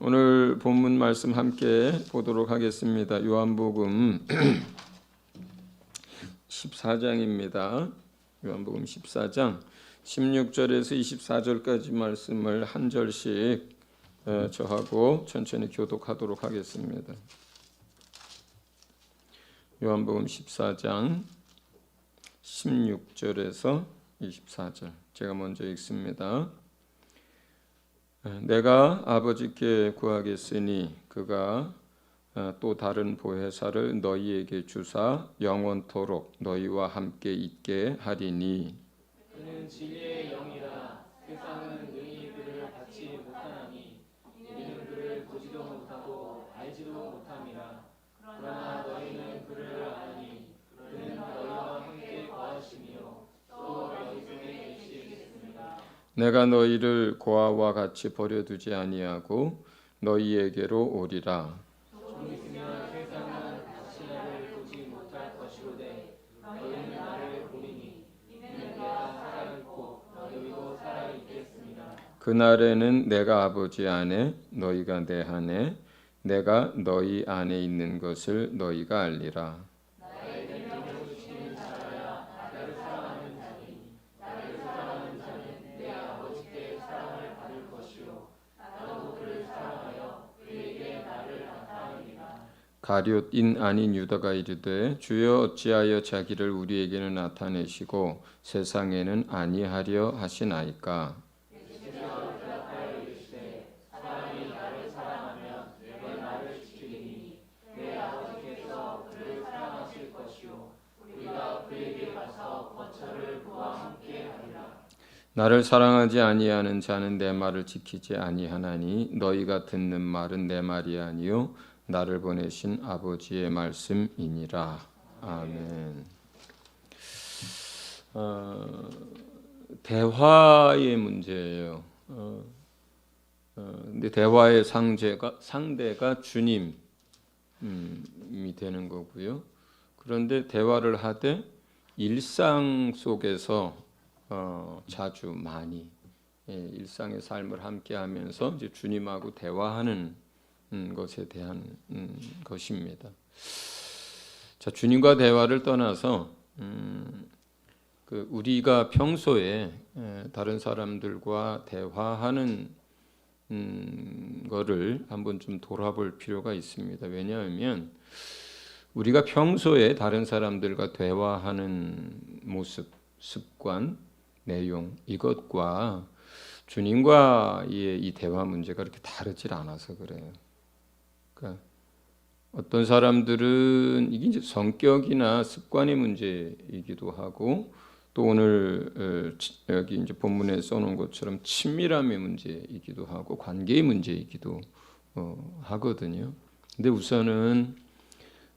오늘 본문 말씀 함께 보도록 하겠습니다. 요한복음 14장입니다. 요한복음 14장 16절에서 24절까지 말씀을 한 절씩 저하고 천천히 교독하도록 하겠습니다. 요한복음 14장 16절에서 24절 제가 먼저 읽습니다. 내가 아버지께 구하겠으니 그가 또 다른 보혜사를 너희에게 주사 영원토록 너희와 함께 있게 하리니 그는 진리의 영이라. 세상은 능히 그를 받지 못하나니 이는 그를 보지도 못하고 알지도 못함이라. 그러나 너희는 그를 아나니 그는 너희와 함께 거하시며 또 너희 중에 계시겠습니다. 내가 너희를 고아와 같이 버려두지 아니하고 너희에게로 오리라. 좀 있으면 세상은 다시 나를 보지 못할 것이로되 너희는 나를 보리니 이는 내가 살아있고 너희도 살아있겠습니다. 그날에는 내가 아버지 안에 너희가 내 안에 내가 너희 안에 있는 것을 너희가 알리라. 가룟인 아닌 유다가 이르되 주여 어찌하여 자기를 우리에게는 나타내시고 세상에는 아니하려 하시나이까. 나를 사랑하지 아니하는 자는 내 말을 지키지 아니하나니 너희가 듣는 말은 내 말이 아니요 나를 보내신 아버지의 말씀이니라. 아멘. 대화의 문제예요. 근데 대화의 상대가 주님이 되는 거고요. 그런데 대화를 하되 일상 속에서 자주 많이 일상의 삶을 함께하면서 이제 주님하고 대화하는 것에 대한 것입니다. 자, 주님과 대화를 떠나서 우리가 평소에 다른 사람들과 대화하는 거를 한번 좀 돌아볼 필요가 있습니다. 왜냐하면 우리가 평소에 다른 사람들과 대화하는 모습, 습관, 내용 이것과 주님과의 이 대화 문제가 그렇게 다르질 않아서 그래요. 그러니까 어떤 사람들은 이게 이제 성격이나 습관의 문제이기도 하고 또 오늘 여기 이제 본문에 써놓은 것처럼 친밀함의 문제이기도 하고 관계의 문제이기도 하거든요. 근데 우선은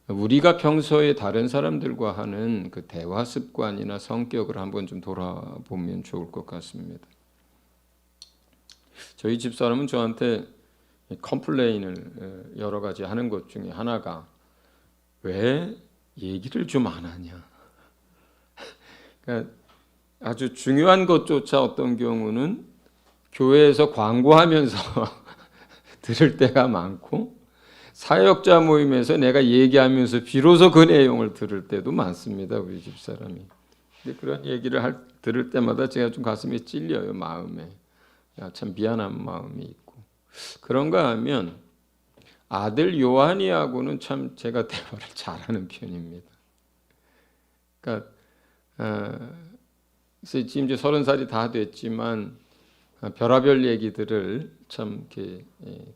우리가 평소에 다른 사람들과 하는 그 대화 습관이나 성격을 한번 좀 돌아보면 좋을 것 같습니다. 저희 집사람은 저한테 컴플레인을 여러 가지 하는 것 중에 하나가 왜 얘기를 좀 안 하냐. 그러니까 아주 중요한 것조차 어떤 경우는 교회에서 광고하면서 들을 때가 많고 사역자 모임에서 내가 얘기하면서 비로소 그 내용을 들을 때도 많습니다. 우리 집사람이. 근데 그런 얘기를 들을 때마다 제가 좀 가슴이 찔려요. 마음에. 참 미안한 마음이 있고. 그런가 하면 아들 요한이하고는 참 제가 대화를 잘하는 편입니다. 그러니까 지금 이제 30살이 다 됐지만 별의별 얘기들을 참 이렇게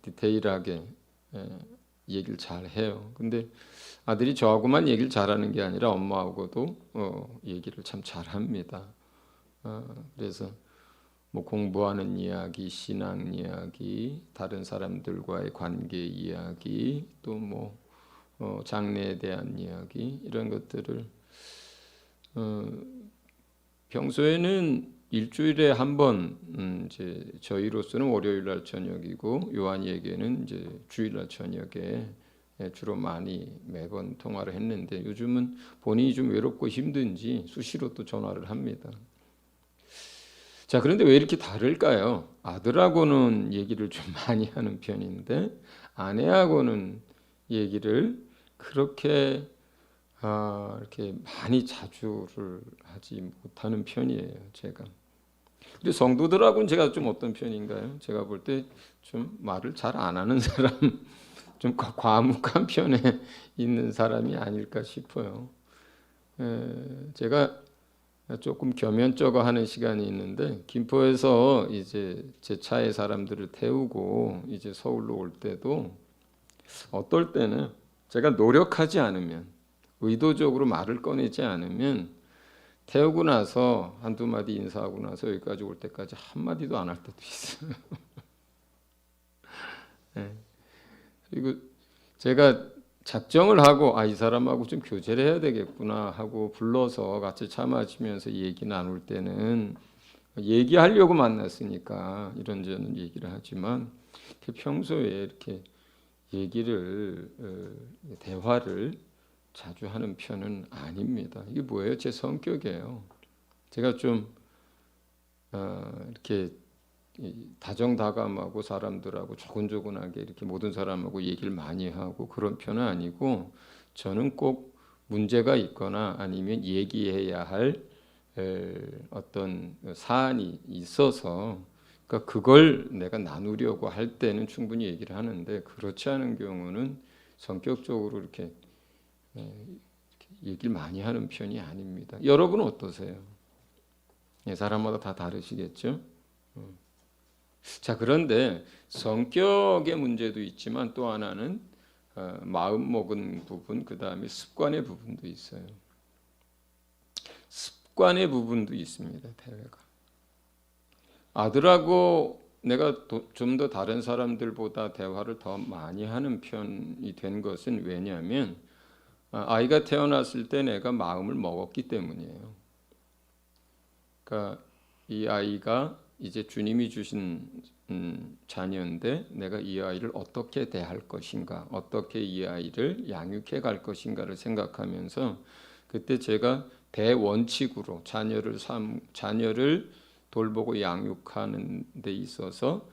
디테일하게 얘기를 잘 해요. 근데 아들이 저하고만 얘기를 잘하는 게 아니라 엄마하고도 얘기를 참 잘합니다. 그래서 뭐 공부하는 이야기, 신앙 이야기, 다른 사람들과의 관계 이야기, 또 뭐 장래에 대한 이야기 이런 것들을 평소에는 일주일에 한 번 이제 저희로서는 월요일 날 저녁이고 요한이에게는 이제 주일 날 저녁에 주로 많이 매번 통화를 했는데 요즘은 본인이 좀 외롭고 힘든지 수시로 또 전화를 합니다. 자, 그런데 왜 이렇게 다를까요? 아들하고는 얘기를 좀 많이 하는 편인데 아내하고는 얘기를 그렇게 이렇게 많이 자주를 하지 못하는 편이에요, 제가. 근데 성도들하고는 제가 좀 어떤 편인가요? 제가 볼 때 좀 말을 잘 안 하는 사람, 좀 과묵한 편에 있는 사람이 아닐까 싶어요. 제가 조금 겸연쩍어 하는 시간이 있는데 김포에서 이제 제 차에 사람들을 태우고 이제 서울로 올 때도 어떨 때는 제가 노력하지 않으면 의도적으로 말을 꺼내지 않으면 태우고 나서 한두 마디 인사하고 나서 여기까지 올 때까지 한 마디도 안 할 때도 있어요. 예. 그리고 제가 작정을 하고 이 사람하고 좀 교제를 해야 되겠구나 하고 불러서 같이 차 마시면서 얘기 나눌 때는 얘기하려고 만났으니까 이런저런 얘기를 하지만 평소에 이렇게 얘기를 대화를 자주 하는 편은 아닙니다. 이게 뭐예요? 제 성격이에요. 제가 좀 이렇게 다정다감하고 사람들하고 조곤조곤하게 이렇게 모든 사람하고 얘기를 많이 하고 그런 편은 아니고 저는 꼭 문제가 있거나 아니면 얘기해야 할 어떤 사안이 있어서 그러니까 그걸 내가 나누려고 할 때는 충분히 얘기를 하는데 그렇지 않은 경우는 성격적으로 이렇게 얘기를 많이 하는 편이 아닙니다. 여러분은 어떠세요? 사람마다 다 다르시겠죠? 자, 그런데 성격의 문제도 있지만 또 하나는 마음 먹은 부분, 그 다음에 습관의 부분도 있어요. 습관의 부분도 있습니다. 대회가 아들하고 내가 좀 더 다른 사람들보다 대화를 더 많이 하는 편이 된 것은 왜냐하면 아이가 태어났을 때 내가 마음을 먹었기 때문이에요. 그러니까 이 아이가 이제 주님이 주신 자녀인데 내가 이 아이를 어떻게 대할 것인가, 어떻게 이 아이를 양육해 갈 것인가를 생각하면서 그때 제가 대원칙으로 자녀를 돌보고 양육하는 데 있어서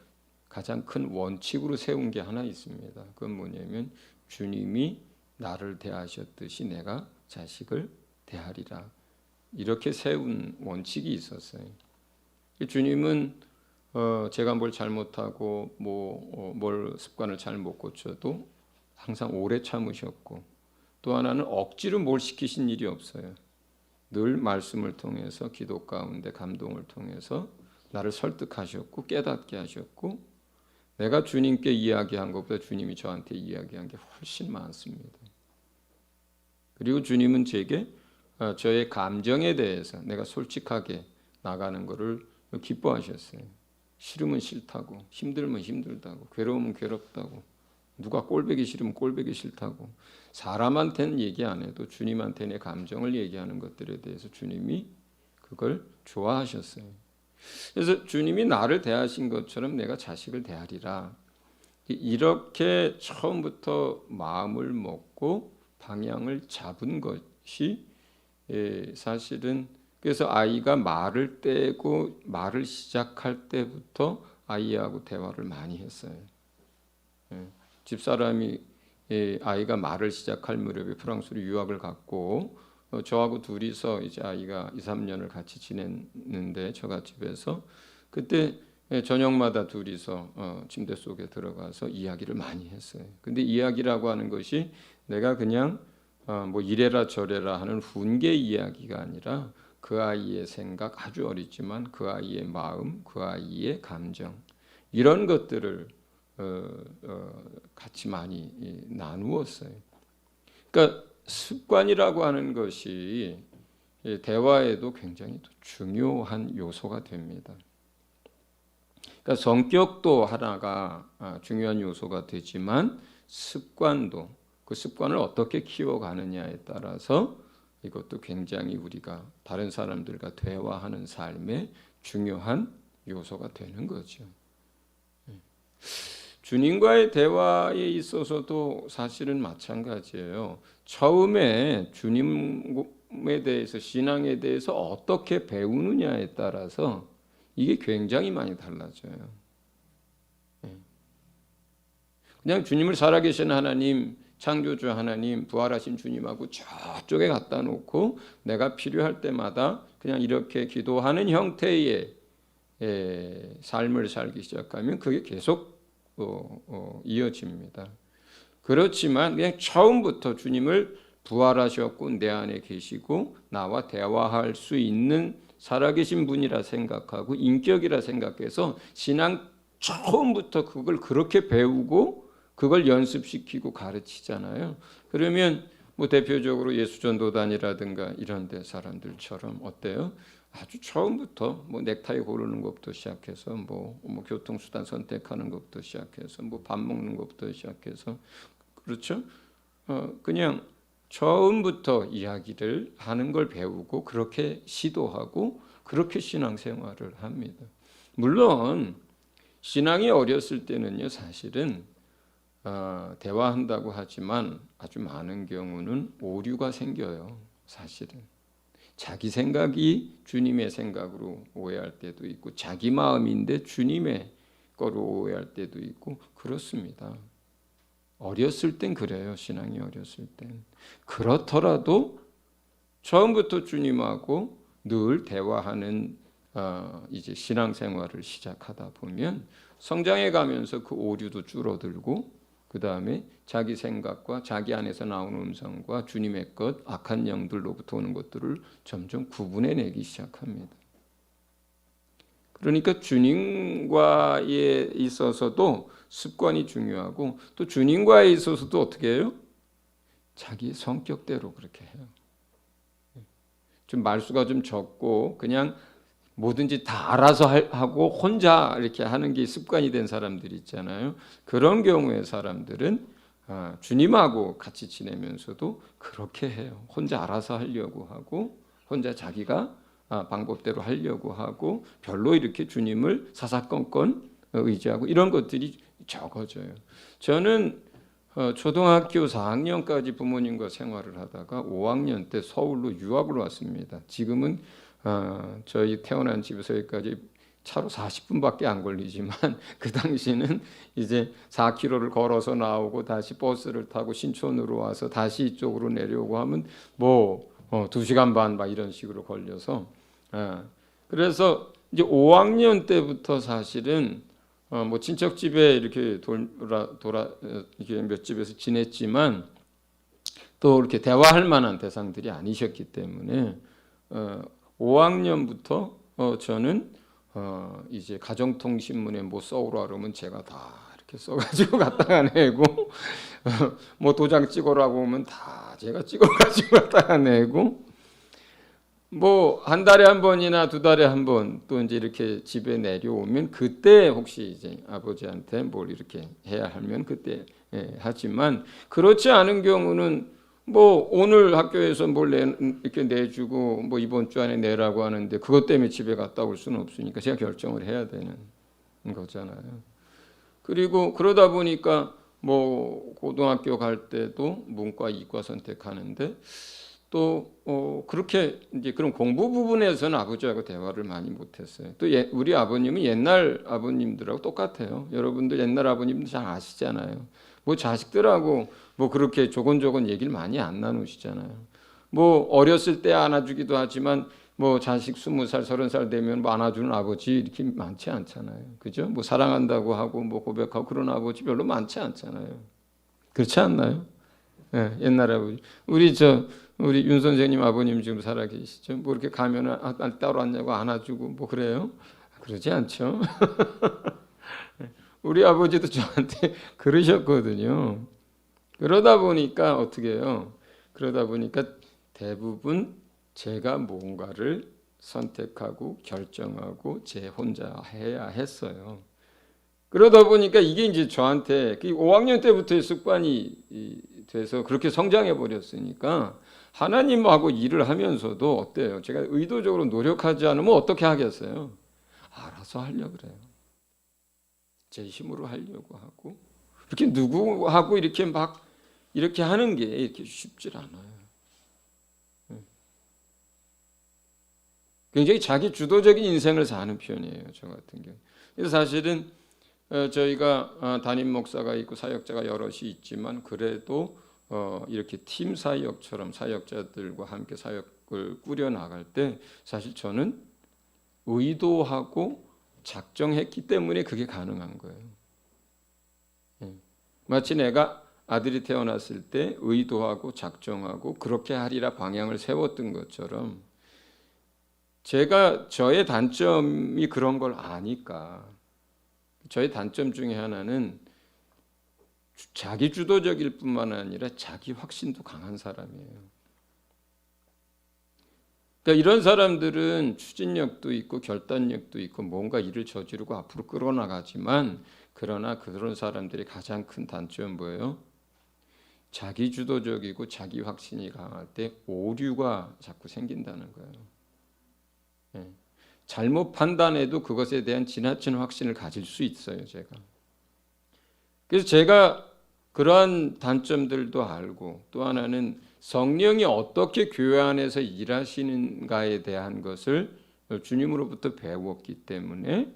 가장 큰 원칙으로 세운 게 하나 있습니다. 그건 뭐냐면 주님이 나를 대하셨듯이 내가 자식을 대하리라. 이렇게 세운 원칙이 있었어요. 주님은 제가 뭘 잘못하고 뭘 습관을 잘 못 고쳐도 항상 오래 참으셨고 또 하나는 억지로 뭘 시키신 일이 없어요. 늘 말씀을 통해서 기도 가운데 감동을 통해서 나를 설득하셨고 깨닫게 하셨고 내가 주님께 이야기한 것보다 주님이 저한테 이야기한 게 훨씬 많습니다. 그리고 주님은 제게 저의 감정에 대해서 내가 솔직하게 나가는 것을 기뻐하셨어요. 싫으면 싫다고, 힘들면 힘들다고, 괴로우면 괴롭다고, 누가 꼴보기 싫으면 꼴보기 싫다고 사람한테는 얘기 안 해도 주님한테 내 감정을 얘기하는 것들에 대해서 주님이 그걸 좋아하셨어요. 그래서 주님이 나를 대하신 것처럼 내가 자식을 대하리라. 이렇게 처음부터 마음을 먹고 방향을 잡은 것이 사실은 그래서 아이가 말을 떼고 말을 시작할 때부터 아이하고 대화를 많이 했어요. 집사람이 아이가 말을 시작할 무렵에 프랑스로 유학을 갔고 저하고 둘이서 이제 아이가 2, 3년을 같이 지냈는데 처갓집에서 그때 저녁마다 둘이서 침대 속에 들어가서 이야기를 많이 했어요. 근데 이야기라고 하는 것이 내가 그냥 뭐 이래라 저래라 하는 훈계 이야기가 아니라 그 아이의 생각, 아주 어리지만 그 아이의 마음, 그 아이의 감정 이런 것들을 같이 많이 나누었어요. 그러니까 습관이라고 하는 것이 대화에도 굉장히 중요한 요소가 됩니다. 그러니까 성격도 하나가 중요한 요소가 되지만 습관도 그 습관을 어떻게 키워가느냐에 따라서 이것도 굉장히 우리가 다른 사람들과 대화하는 삶에 중요한 요소가 되는 거죠. 주님과의 대화에 있어서도 사실은 마찬가지예요. 처음에 주님에 대해서 신앙에 대해서 어떻게 배우느냐에 따라서 이게 굉장히 많이 달라져요. 그냥 주님을 살아계신 하나님, 창조주 하나님, 부활하신 주님하고 저쪽에 갖다 놓고 내가 필요할 때마다 그냥 이렇게 기도하는 형태의 삶을 살기 시작하면 그게 계속 이어집니다. 그렇지만 그냥 처음부터 주님을 부활하셨고 내 안에 계시고 나와 대화할 수 있는 살아계신 분이라 생각하고 인격이라 생각해서 신앙 처음부터 그걸 그렇게 배우고 그걸 연습시키고 가르치잖아요. 그러면 뭐 대표적으로 예수전도단이라든가 이런 데 사람들처럼 어때요? 아주 처음부터 뭐 넥타이 고르는 것부터 시작해서 뭐 교통수단 선택하는 것부터 시작해서 뭐 밥 먹는 것부터 시작해서 그렇죠? 그냥 처음부터 이야기를 하는 걸 배우고 그렇게 시도하고 그렇게 신앙생활을 합니다. 물론 신앙이 어렸을 때는요, 사실은 대화한다고 하지만 아주 많은 경우는 오류가 생겨요. 사실은 자기 생각이 주님의 생각으로 오해할 때도 있고 자기 마음인데 주님의 거로 오해할 때도 있고 그렇습니다. 어렸을 땐 그래요. 신앙이 어렸을 땐. 그렇더라도 처음부터 주님하고 늘 대화하는 이제 신앙생활을 시작하다 보면 성장해 가면서 그 오류도 줄어들고 그 다음에 자기 생각과 자기 안에서 나오는 음성과 주님의 것, 악한 영들로부터 오는 것들을 점점 구분해내기 시작합니다. 그러니까 주님과에 있어서도 습관이 중요하고 또 주님과에 있어서도 어떻게 해요? 자기 성격대로 그렇게 해요. 좀 말수가 좀 적고 그냥 뭐든지 다 알아서 하고 혼자 이렇게 하는 게 습관이 된 사람들이 있잖아요. 그런 경우에 사람들은 주님하고 같이 지내면서도 그렇게 해요. 혼자 알아서 하려고 하고 혼자 자기가 방법대로 하려고 하고 별로 이렇게 주님을 사사건건 의지하고 이런 것들이 적어져요. 저는 초등학교 4학년까지 부모님과 생활을 하다가 5학년 때 서울로 유학을 왔습니다. 지금은 저희 태어난 집에서 여기까지 차로 40분밖에 안 걸리지만 그 당시는 이제 4km를 걸어서 나오고 다시 버스를 타고 신촌으로 와서 다시 이쪽으로 내려오고 하면 뭐 2시간 반 막 이런 식으로 걸려서 그래서 이제 5학년 때부터 사실은 뭐 친척 집에 이렇게 돌아 이렇게 몇 집에서 지냈지만 또 이렇게 대화할 만한 대상들이 아니셨기 때문에 5학년부터 저는 이제 가정통신문에 뭐 써오라 그러면 제가 다 이렇게 써가지고 갖다가 내고 뭐 도장 찍으라고 하면 다 제가 찍어가지고 갖다가 내고 뭐 한 달에 한 번이나 2달에 한 번 또 이제 이렇게 집에 내려오면 그때 혹시 이제 아버지한테 뭘 이렇게 해야 하면 그때 하지만 그렇지 않은 경우는 뭐 오늘 학교에서 뭘 이렇게 내주고 뭐 이번 주 안에 내라고 하는데 그것 때문에 집에 갔다 올 수는 없으니까 제가 결정을 해야 되는 거잖아요. 그리고 그러다 보니까 뭐 고등학교 갈 때도 문과 이과 선택하는데 또 그렇게 이제 그런 공부 부분에서는 아버지하고 대화를 많이 못했어요. 또 우리 아버님은 옛날 아버님들하고 똑같아요. 여러분들 옛날 아버님들 잘 아시잖아요. 뭐 자식들하고 뭐 그렇게 조곤조곤 얘기를 많이 안 나누시잖아요. 뭐 어렸을 때 안아주기도 하지만 뭐 자식 20살, 30살 되면 뭐 안아주는 아버지 이렇게 많지 않잖아요. 그죠? 뭐 사랑한다고 하고 뭐 고백하고 그런 아버지 별로 많지 않잖아요. 그렇지 않나요? 네, 옛날 아버지. 우리 윤 선생님 아버님 지금 살아 계시죠? 뭐 이렇게 가면은 따로 왔냐고 안아주고 뭐 그래요? 그러지 않죠. 우리 아버지도 저한테 그러셨거든요. 그러다 보니까 어떻게 해요? 그러다 보니까 대부분 제가 뭔가를 선택하고 결정하고 제 혼자 해야 했어요. 그러다 보니까 이게 이제 저한테 5학년 때부터의 습관이 돼서 그렇게 성장해 버렸으니까 하나님하고 일을 하면서도 어때요? 제가 의도적으로 노력하지 않으면 어떻게 하겠어요? 알아서 하려고 그래요. 제 힘으로 하려고 하고 이렇게 누구하고 이렇게 막 이렇게 하는 게 이렇게 쉽지 않아요. 굉장히 자기 주도적인 인생을 사는 편이에요. 저 같은 경우. 그래서 사실은 저희가 담임 목사가 있고 사역자가 여럿이 있지만 그래도 이렇게 팀 사역처럼 사역자들과 함께 사역을 꾸려 나갈 때 사실 저는 의도하고 작정했기 때문에 그게 가능한 거예요. 마치 내가 아들이 태어났을 때 의도하고 작정하고 그렇게 하리라 방향을 세웠던 것처럼 제가 저의 단점이 그런 걸 아니까 저의 단점 중에 하나는 자기 주도적일 뿐만 아니라 자기 확신도 강한 사람이에요. 그러니까 이런 사람들은 추진력도 있고 결단력도 있고 뭔가 일을 저지르고 앞으로 끌어나가지만 그러나 그런 사람들이 가장 큰 단점은 뭐예요? 자기 주도적이고 자기 확신이 강할 때 오류가 자꾸 생긴다는 거예요. 잘못 판단해도 그것에 대한 지나친 확신을 가질 수 있어요, 제가. 그래서 제가 그러한 단점들도 알고 또 하나는 성령이 어떻게 교회 안에서 일하시는가에 대한 것을 주님으로부터 배웠기 때문에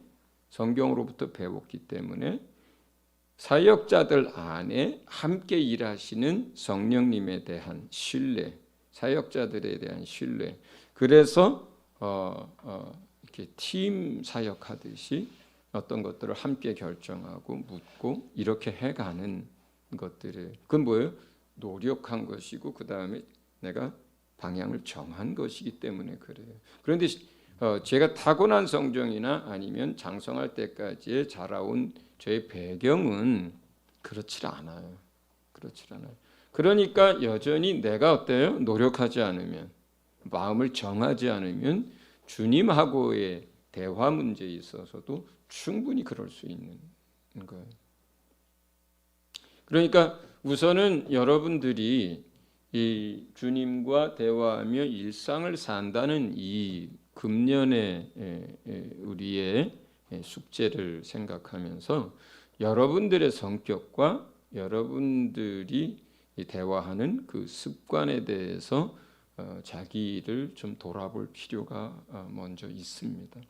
성경으로부터 배웠기 때문에 사역자들 안에 함께 일하시는 성령님에 대한 신뢰, 사역자들에 대한 신뢰. 그래서 이렇게 팀 사역하듯이 어떤 것들을 함께 결정하고 묻고 이렇게 해가는 것들을 그건 뭐예요? 노력한 것이고 그 다음에 내가 방향을 정한 것이기 때문에 그래요. 그런데 제가 타고난 성정이나 아니면 장성할 때까지의 자라온 저의 배경은 그렇지 않아요. 그렇지 않아요. 그러니까 여전히 내가 어때요? 노력하지 않으면 마음을 정하지 않으면 주님하고의 대화 문제에 있어서도 충분히 그럴 수 있는 거예요. 그러니까 우선은 여러분들이 이 주님과 대화하며 일상을 산다는 이 금년의 우리의 숙제를 생각하면서 여러분들의 성격과 여러분들이 대화하는 그 습관에 대해서 자기를 좀 돌아볼 필요가 먼저 있습니다.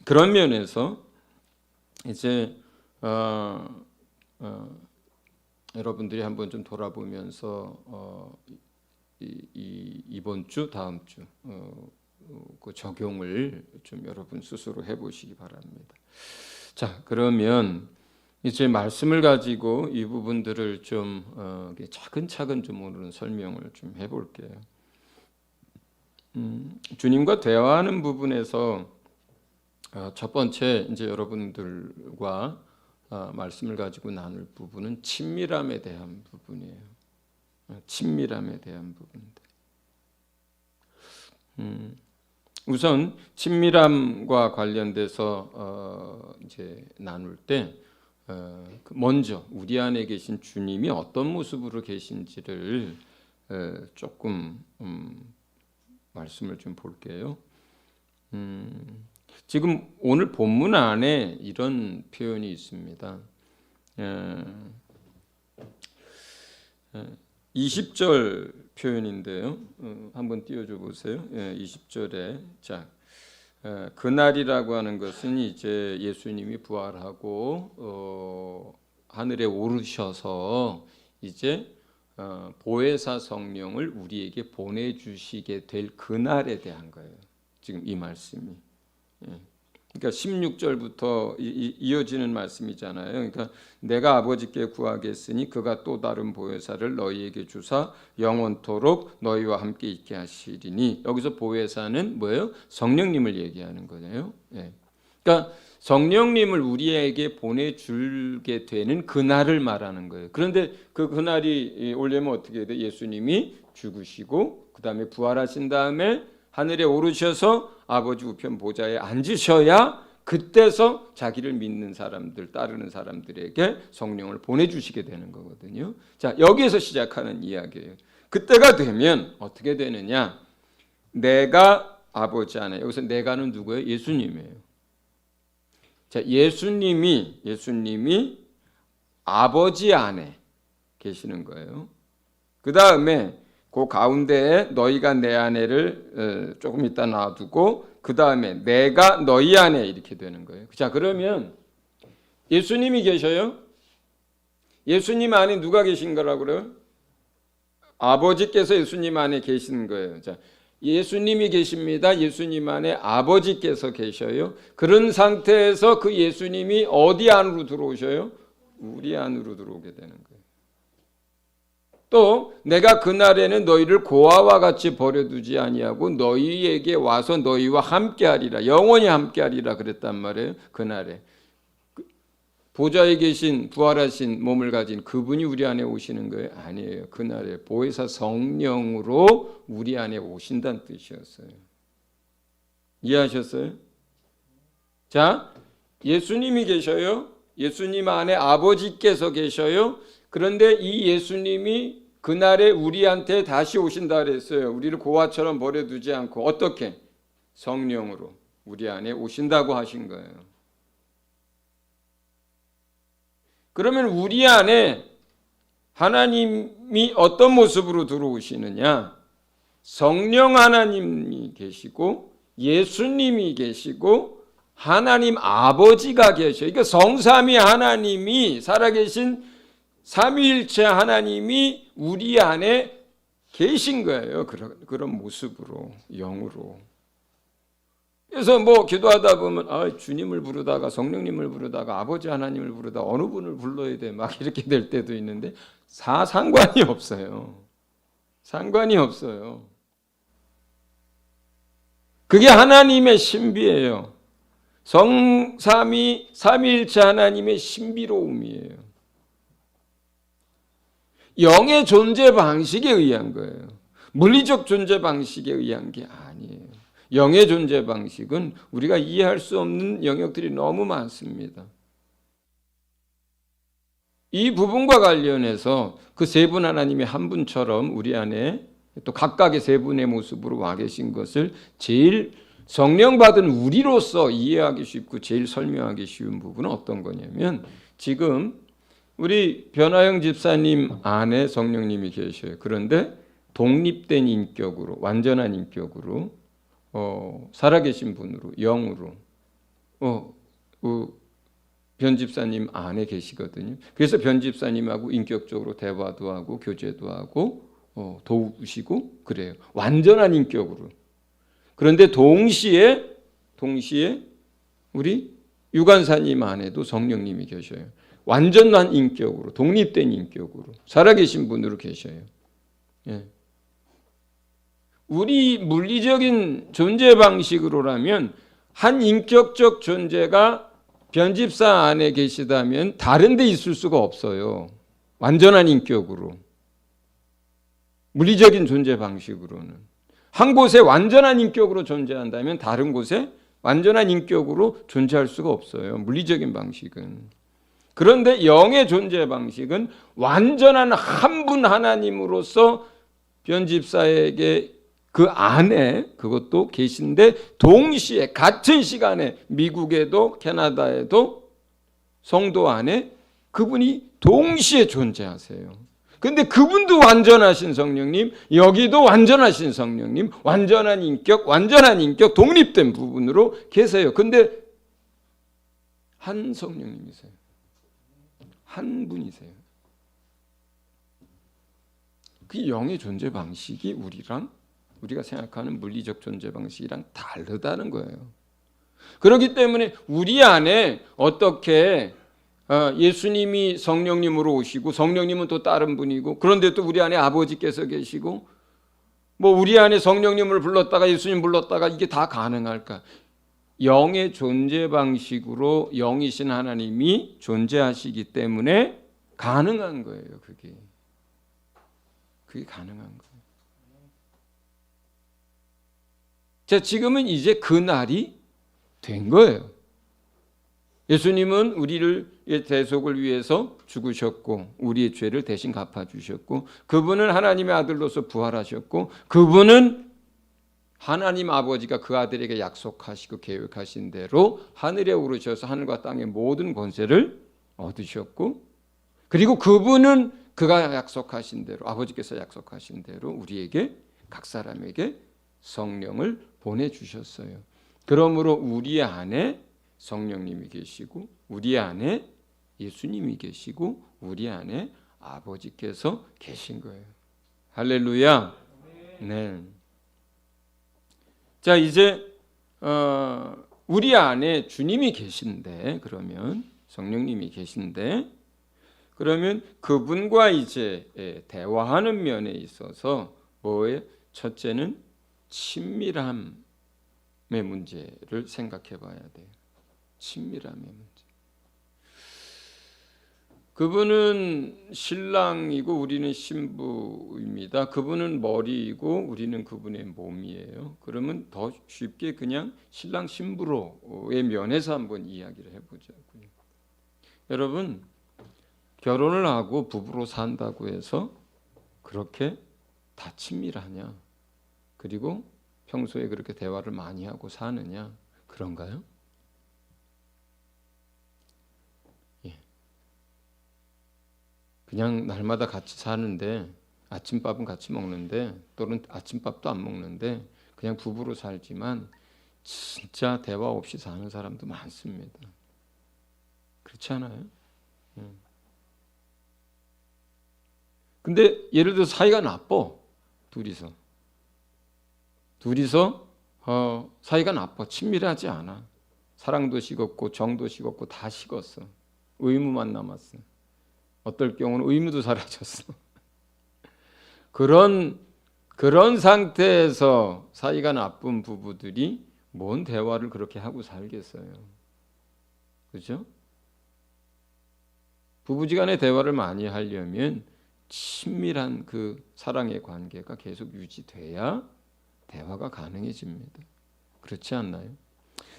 그런 면에서 이제 여러분들이 한번 좀 돌아보면서 이번 주 다음 주 그 적용을 좀 여러분 스스로 해보시기 바랍니다. 자, 그러면 이제 말씀을 가지고 이 부분들을 좀 차근차근 좀 오늘은 설명을 좀 해볼게요. 주님과 대화하는 부분에서 첫 번째 이제 여러분들과 말씀을 가지고 나눌 부분은 친밀함에 대한 부분이에요. 친밀함에 대한 부분들. 우선 친밀함과 관련돼서 이제 나눌 때 먼저 우리 안에 계신 주님이 어떤 모습으로 계신지를 조금 말씀을 좀 볼게요. 지금 오늘 본문 안에 이런 표현이 있습니다. 20절 표현인데요. 한번 띄워줘 보세요. 20절에 자 그날이라고 하는 것은 이제 예수님이 부활하고 하늘에 오르셔서 이제 보혜사 성령을 우리에게 보내주시게 될 그날에 대한 거예요. 지금 이 말씀이. 그러니까 16절부터 이어지는 말씀이잖아요. 그러니까 내가 아버지께 구하겠으니 그가 또 다른 보혜사를 너희에게 주사 영원토록 너희와 함께 있게 하시리니 여기서 보혜사는 뭐예요? 성령님을 얘기하는 거예요. 그러니까 성령님을 우리에게 보내주게 되는 그날을 말하는 거예요. 그런데 그날이 오려면 어떻게 돼요? 예수님이 죽으시고 그 다음에 부활하신 다음에 하늘에 오르셔서 아버지 우편 보좌에 앉으셔야 그때서 자기를 믿는 사람들, 따르는 사람들에게 성령을 보내주시게 되는 거거든요. 자, 여기에서 시작하는 이야기예요. 그때가 되면 어떻게 되느냐? 내가 아버지 안에, 여기서 내가는 누구예요? 예수님이에요. 자, 예수님이 아버지 안에 계시는 거예요. 그 다음에 그 가운데에 너희가 내 안에를 조금 이따 놔두고 그 다음에 내가 너희 안에 이렇게 되는 거예요. 자, 그러면 예수님이 계셔요. 예수님 안에 누가 계신 거라고 그래요? 아버지께서 예수님 안에 계신 거예요. 자, 예수님이 계십니다. 예수님 안에 아버지께서 계셔요. 그런 상태에서 그 예수님이 어디 안으로 들어오셔요? 우리 안으로 들어오게 되는 거예요. 또 내가 그날에는 너희를 고아와 같이 버려두지 아니하고 너희에게 와서 너희와 함께하리라. 영원히 함께하리라 그랬단 말이에요. 그날에. 보좌에 계신 부활하신 몸을 가진 그분이 우리 안에 오시는 거예요? 아니에요. 그날에 보혜사 성령으로 우리 안에 오신다는 뜻이었어요. 이해하셨어요? 자, 예수님이 계셔요. 예수님 안에 아버지께서 계셔요. 그런데 이 예수님이 그날에 우리한테 다시 오신다 그랬어요. 우리를 고아처럼 버려두지 않고 어떻게? 성령으로 우리 안에 오신다고 하신 거예요. 그러면 우리 안에 하나님이 어떤 모습으로 들어오시느냐? 성령 하나님이 계시고 예수님이 계시고 하나님 아버지가 계셔요. 그러니까 성삼위 하나님이 살아계신 삼위일체 하나님이 우리 안에 계신 거예요. 그런 모습으로, 영으로. 그래서 뭐 기도하다 보면 주님을 부르다가 성령님을 부르다가 아버지 하나님을 부르다가 어느 분을 불러야 돼 막 이렇게 될 때도 있는데 상관이 없어요. 상관이 없어요. 그게 하나님의 신비예요. 성삼위 삼위일체 하나님의 신비로움이에요. 영의 존재 방식에 의한 거예요. 물리적 존재 방식에 의한 게 아니에요. 영의 존재 방식은 우리가 이해할 수 없는 영역들이 너무 많습니다. 이 부분과 관련해서 그 세 분 하나님이 한 분처럼 우리 안에 또 각각의 세 분의 모습으로 와 계신 것을 제일 성령 받은 우리로서 이해하기 쉽고 제일 설명하기 쉬운 부분은 어떤 거냐면 지금 우리 변화영 집사님 안에 성령님이 계셔요. 그런데 독립된 인격으로 완전한 인격으로 살아계신 분으로 영으로 변 집사님 안에 계시거든요. 그래서 변 집사님하고 인격적으로 대화도 하고 교제도 하고 도우시고 그래요. 완전한 인격으로. 그런데 동시에 우리 유관사님 안에도 성령님이 계셔요. 완전한 인격으로 독립된 인격으로 살아계신 분으로 계셔요. 예. 우리 물리적인 존재 방식으로라면 한 인격적 존재가 변집사 안에 계시다면 다른 데 있을 수가 없어요. 완전한 인격으로. 물리적인 존재 방식으로는. 한 곳에 완전한 인격으로 존재한다면 다른 곳에 완전한 인격으로 존재할 수가 없어요. 물리적인 방식은. 그런데 영의 존재 방식은 완전한 한 분 하나님으로서 변집사에게 그 안에 그것도 계신데 동시에 같은 시간에 미국에도 캐나다에도 성도 안에 그분이 동시에 존재하세요. 근데 그분도 완전하신 성령님, 여기도 완전하신 성령님, 완전한 인격, 독립된 부분으로 계세요. 근데 한 성령님이세요. 한 분이세요. 그 영의 존재 방식이 우리가 생각하는 물리적 존재 방식이랑 다르다는 거예요. 그렇기 때문에 우리 안에 어떻게 예수님이 성령님으로 오시고 성령님은 또 다른 분이고 그런데 또 우리 안에 아버지께서 계시고 뭐 우리 안에 성령님을 불렀다가 예수님 불렀다가 이게 다 가능할까? 영의 존재 방식으로 영이신 하나님이 존재하시기 때문에 가능한 거예요. 그게 가능한 거예요. 자, 지금은 이제 그 날이 된 거예요. 예수님은 우리를 대속을 위해서 죽으셨고 우리의 죄를 대신 갚아주셨고 그분은 하나님의 아들로서 부활하셨고 그분은 하나님 아버지가 그 아들에게 약속하시고 계획하신 대로 하늘에 오르셔서 하늘과 땅의 모든 권세를 얻으셨고 그리고 그분은 그가 약속하신 대로, 아버지께서 약속하신 대로 우리에게, 각 사람에게 성령을 보내주셨어요. 그러므로 우리 안에 성령님이 계시고, 우리 안에 예수님이 계시고, 우리 안에 아버지께서 계신 거예요. 할렐루야. 네. 자, 이제 우리 안에 주님이 계신데, 그러면 성령님이 계신데, 그러면 그분과 이제 대화하는 면에 있어서 뭐예요? 첫째는 친밀함의 문제를 생각해 봐야 돼요. 친밀함의 문제. 그분은 신랑이고 우리는 신부입니다. 그분은 머리이고 우리는 그분의 몸이에요. 그러면 더 쉽게 그냥 신랑 신부로의 면에서 한번 이야기를 해보자고요. 여러분, 결혼을 하고 부부로 산다고 해서 그렇게 다 친밀하냐? 그리고 평소에 그렇게 대화를 많이 하고 사느냐? 그런가요? 그냥 날마다 같이 사는데, 아침밥은 같이 먹는데, 또는 아침밥도 안 먹는데 그냥 부부로 살지만 진짜 대화 없이 사는 사람도 많습니다. 그렇지 않아요? 근데 예를 들어 사이가 나빠. 둘이서 사이가 나빠. 친밀하지 않아. 사랑도 식었고 정도 식었고 다 식었어. 의무만 남았어. 어떨 경우는 의무도 사라졌어. 그런 상태에서 사이가 나쁜 부부들이 뭔 대화를 그렇게 하고 살겠어요. 그렇죠? 부부지간의 대화를 많이 하려면 친밀한 그 사랑의 관계가 계속 유지돼야 대화가 가능해집니다. 그렇지 않나요?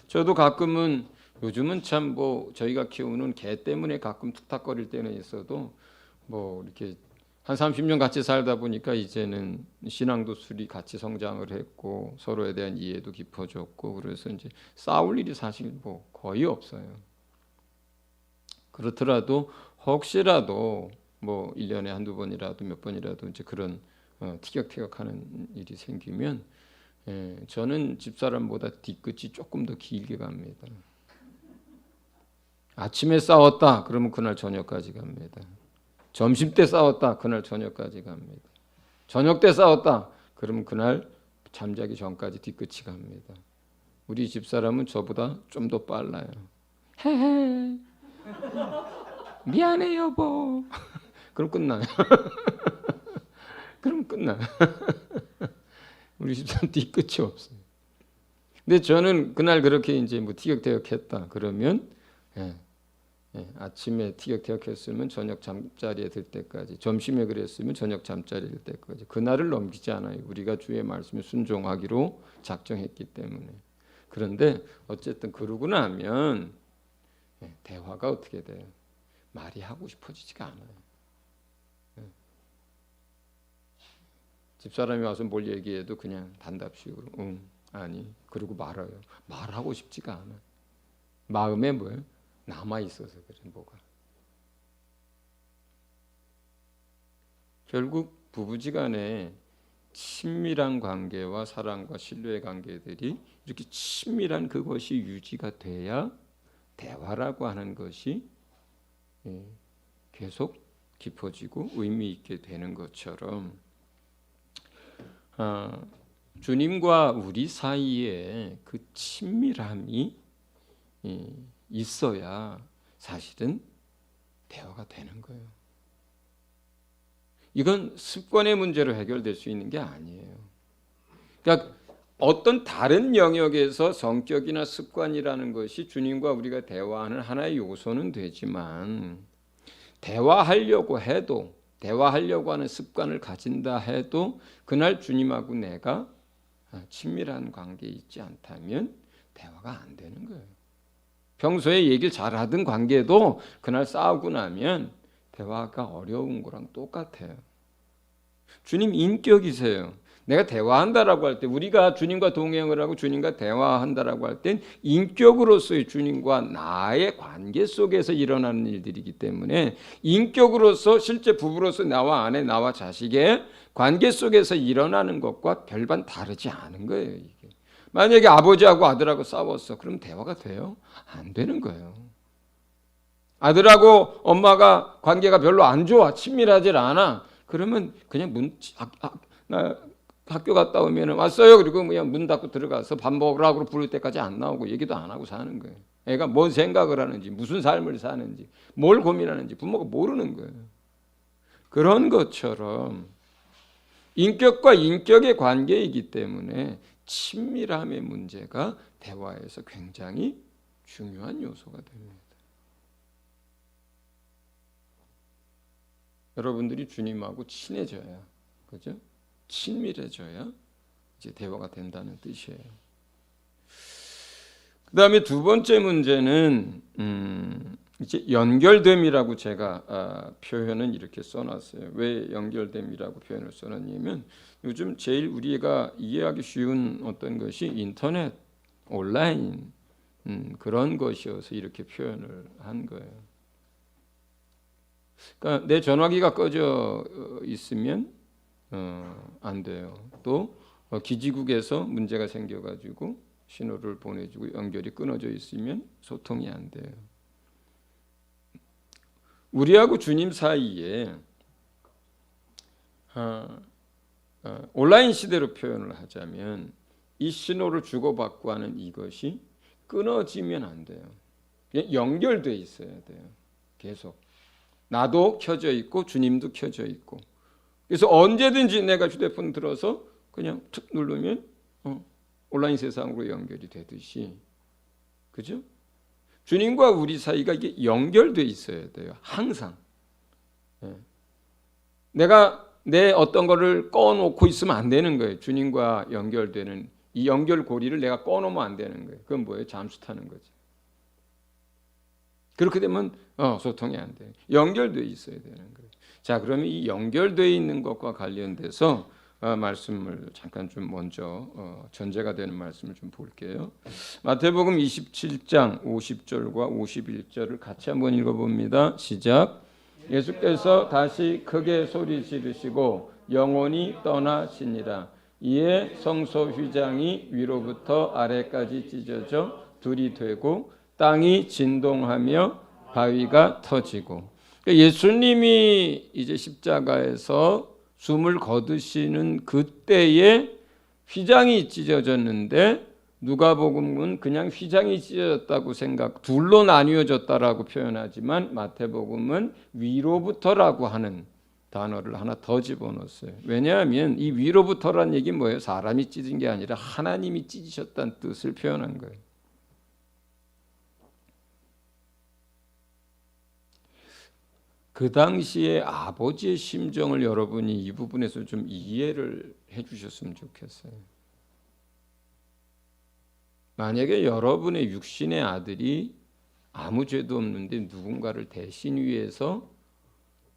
저도 가끔은, 요즘은 참 저희가 키우는 개 때문에 가끔 툭탁거릴 때는 있어도 이렇게 한 30년 같이 살다 보니까 이제는 신앙도 술이 같이 성장을 했고 서로에 대한 이해도 깊어졌고, 그래서 이제 싸울 일이 사실 거의 없어요. 그렇더라도 혹시라도 1년에 한두 번이라도 몇 번이라도 이제 그런 티격태격하는 일이 생기면, 저는 집사람보다 뒤끝이 조금 더 길게 갑니다. 아침에 싸웠다 그러면 그날 저녁까지 갑니다. 점심 때 싸웠다 그날 저녁까지 갑니다. 저녁 때 싸웠다 그러면 그날 잠자기 전까지 뒤끝이 갑니다. 우리 집사람은 저보다 좀 더 빨라요. 헤헤 미안해 여보. 그럼 끝나요. 그럼 끝나요. 우리 집사람 뒤끝이 없어요. 근데 저는 그날 그렇게 이제 티격태격했다 그러면, 아침에 티격태격했으면 저녁 잠자리에 들 때까지, 점심에 그랬으면 저녁 잠자리에 들 때까지 그날을 넘기지 않아요. 우리가 주의 말씀에 순종하기로 작정했기 때문에. 그런데 어쨌든 그러고 나면 대화가 어떻게 돼요? 말이 하고 싶어지지가 않아요. 집사람이 와서 뭘 얘기해도 그냥 단답식으로 응, 아니, 그러고 말아요. 말하고 싶지가 않아. 마음에 뭐예요? 남아 있어서 그래. 뭐가 결국 부부지간에 친밀한 관계와 사랑과 신뢰의 관계들이 이렇게 친밀한 그것이 유지가 돼야 대화라고 하는 것이 계속 깊어지고 의미 있게 되는 것처럼, 주님과 우리 사이에 그 친밀함이 있어야 사실은 대화가 되는 거예요. 이건 습관의 문제로 해결될 수 있는 게 아니에요. 그러니까 어떤 다른 영역에서 성격이나 습관이라는 것이 주님과 우리가 대화하는 하나의 요소는 되지만, 대화하려고 하는 습관을 가진다 해도 그날 주님하고 내가 친밀한 관계에 있지 않다면 대화가 안 되는 거예요. 평소에 얘기를 잘하던 관계도 그날 싸우고 나면 대화가 어려운 거랑 똑같아요. 주님 인격이세요. 내가 대화한다라고 할 때, 우리가 주님과 동행을 하고 주님과 대화한다라고 할 땐 인격으로서의 주님과 나의 관계 속에서 일어나는 일들이기 때문에, 인격으로서 실제 부부로서 나와 아내, 나와 자식의 관계 속에서 일어나는 것과 별반 다르지 않은 거예요. 이게. 만약에 아버지하고 아들하고 싸웠어, 그럼 대화가 돼요? 안 되는 거예요. 아들하고 엄마가 관계가 별로 안 좋아, 친밀하질 않아, 그러면 그냥 나 학교 갔다 오면 왔어요, 그리고 그냥 문 닫고 들어가서 밥 먹으라고 부를 때까지 안 나오고 얘기도 안 하고 사는 거예요. 애가 뭔 생각을 하는지, 무슨 삶을 사는지, 뭘 고민하는지 부모가 모르는 거예요. 그런 것처럼 인격과 인격의 관계이기 때문에 친밀함의 문제가 대화에서 굉장히 중요한 요소가 됩니다. 여러분들이 주님하고 친해져야, 그죠? 친밀해져야 이제 대화가 된다는 뜻이에요. 그 다음에 두 번째 문제는 이제 연결됨이라고 제가 표현은 이렇게 써놨어요. 왜 연결됨이라고 표현을 써놨냐면, 요즘 제일 우리가 이해하기 쉬운 어떤 것이 인터넷, 온라인 그런 것이어서 이렇게 표현을 한 거예요. 그러니까 내 전화기가 꺼져 있으면 안 돼요. 또 기지국에서 문제가 생겨가지고 신호를 보내주고 연결이 끊어져 있으면 소통이 안 돼요. 우리하고 주님 사이에 온라인 시대로 표현을 하자면 이 신호를 주고받고 하는 이것이 끊어지면 안 돼요. 연결돼 있어야 돼요. 계속. 나도 켜져 있고 주님도 켜져 있고. 그래서 언제든지 내가 휴대폰 들어서 그냥 툭 누르면 온라인 세상으로 연결이 되듯이, 그죠? 주님과 우리 사이가 이게 연결돼 있어야 돼요. 항상. 내가 내 어떤 거를 꺼놓고 있으면 안 되는 거예요. 주님과 연결되는 이 연결고리를 내가 꺼놓으면 안 되는 거예요. 그건 뭐예요? 잠수 타는 거죠. 그렇게 되면 소통이 안 돼요. 연결돼 있어야 되는 거예요. 자, 그러면 이 연결돼 있는 것과 관련돼서 말씀을 잠깐 좀 먼저 전제가 되는 말씀을 좀 볼게요. 마태복음 27장 50절과 51절을 같이 한번 읽어봅니다. 시작. 예수께서 다시 크게 소리 지르시고 영혼이 떠나시니라. 이에 성소 휘장이 위로부터 아래까지 찢어져 둘이 되고 땅이 진동하며 바위가 터지고. 예수님이 이제 십자가에서 숨을 거두시는 그때에 휘장이 찢어졌는데, 누가복음은 그냥 휘장이 찢어졌다고 둘로 나뉘어졌다라고 표현하지만 마태복음은 위로부터라고 하는 단어를 하나 더 집어넣었어요. 왜냐하면 이 위로부터라는 얘기는 뭐예요? 사람이 찢은 게 아니라 하나님이 찢으셨다는 뜻을 표현한 거예요. 그 당시에 아버지의 심정을 여러분이 이 부분에서 좀 이해를 해주셨으면 좋겠어요. 만약에 여러분의 육신의 아들이 아무 죄도 없는데 누군가를 대신 위해서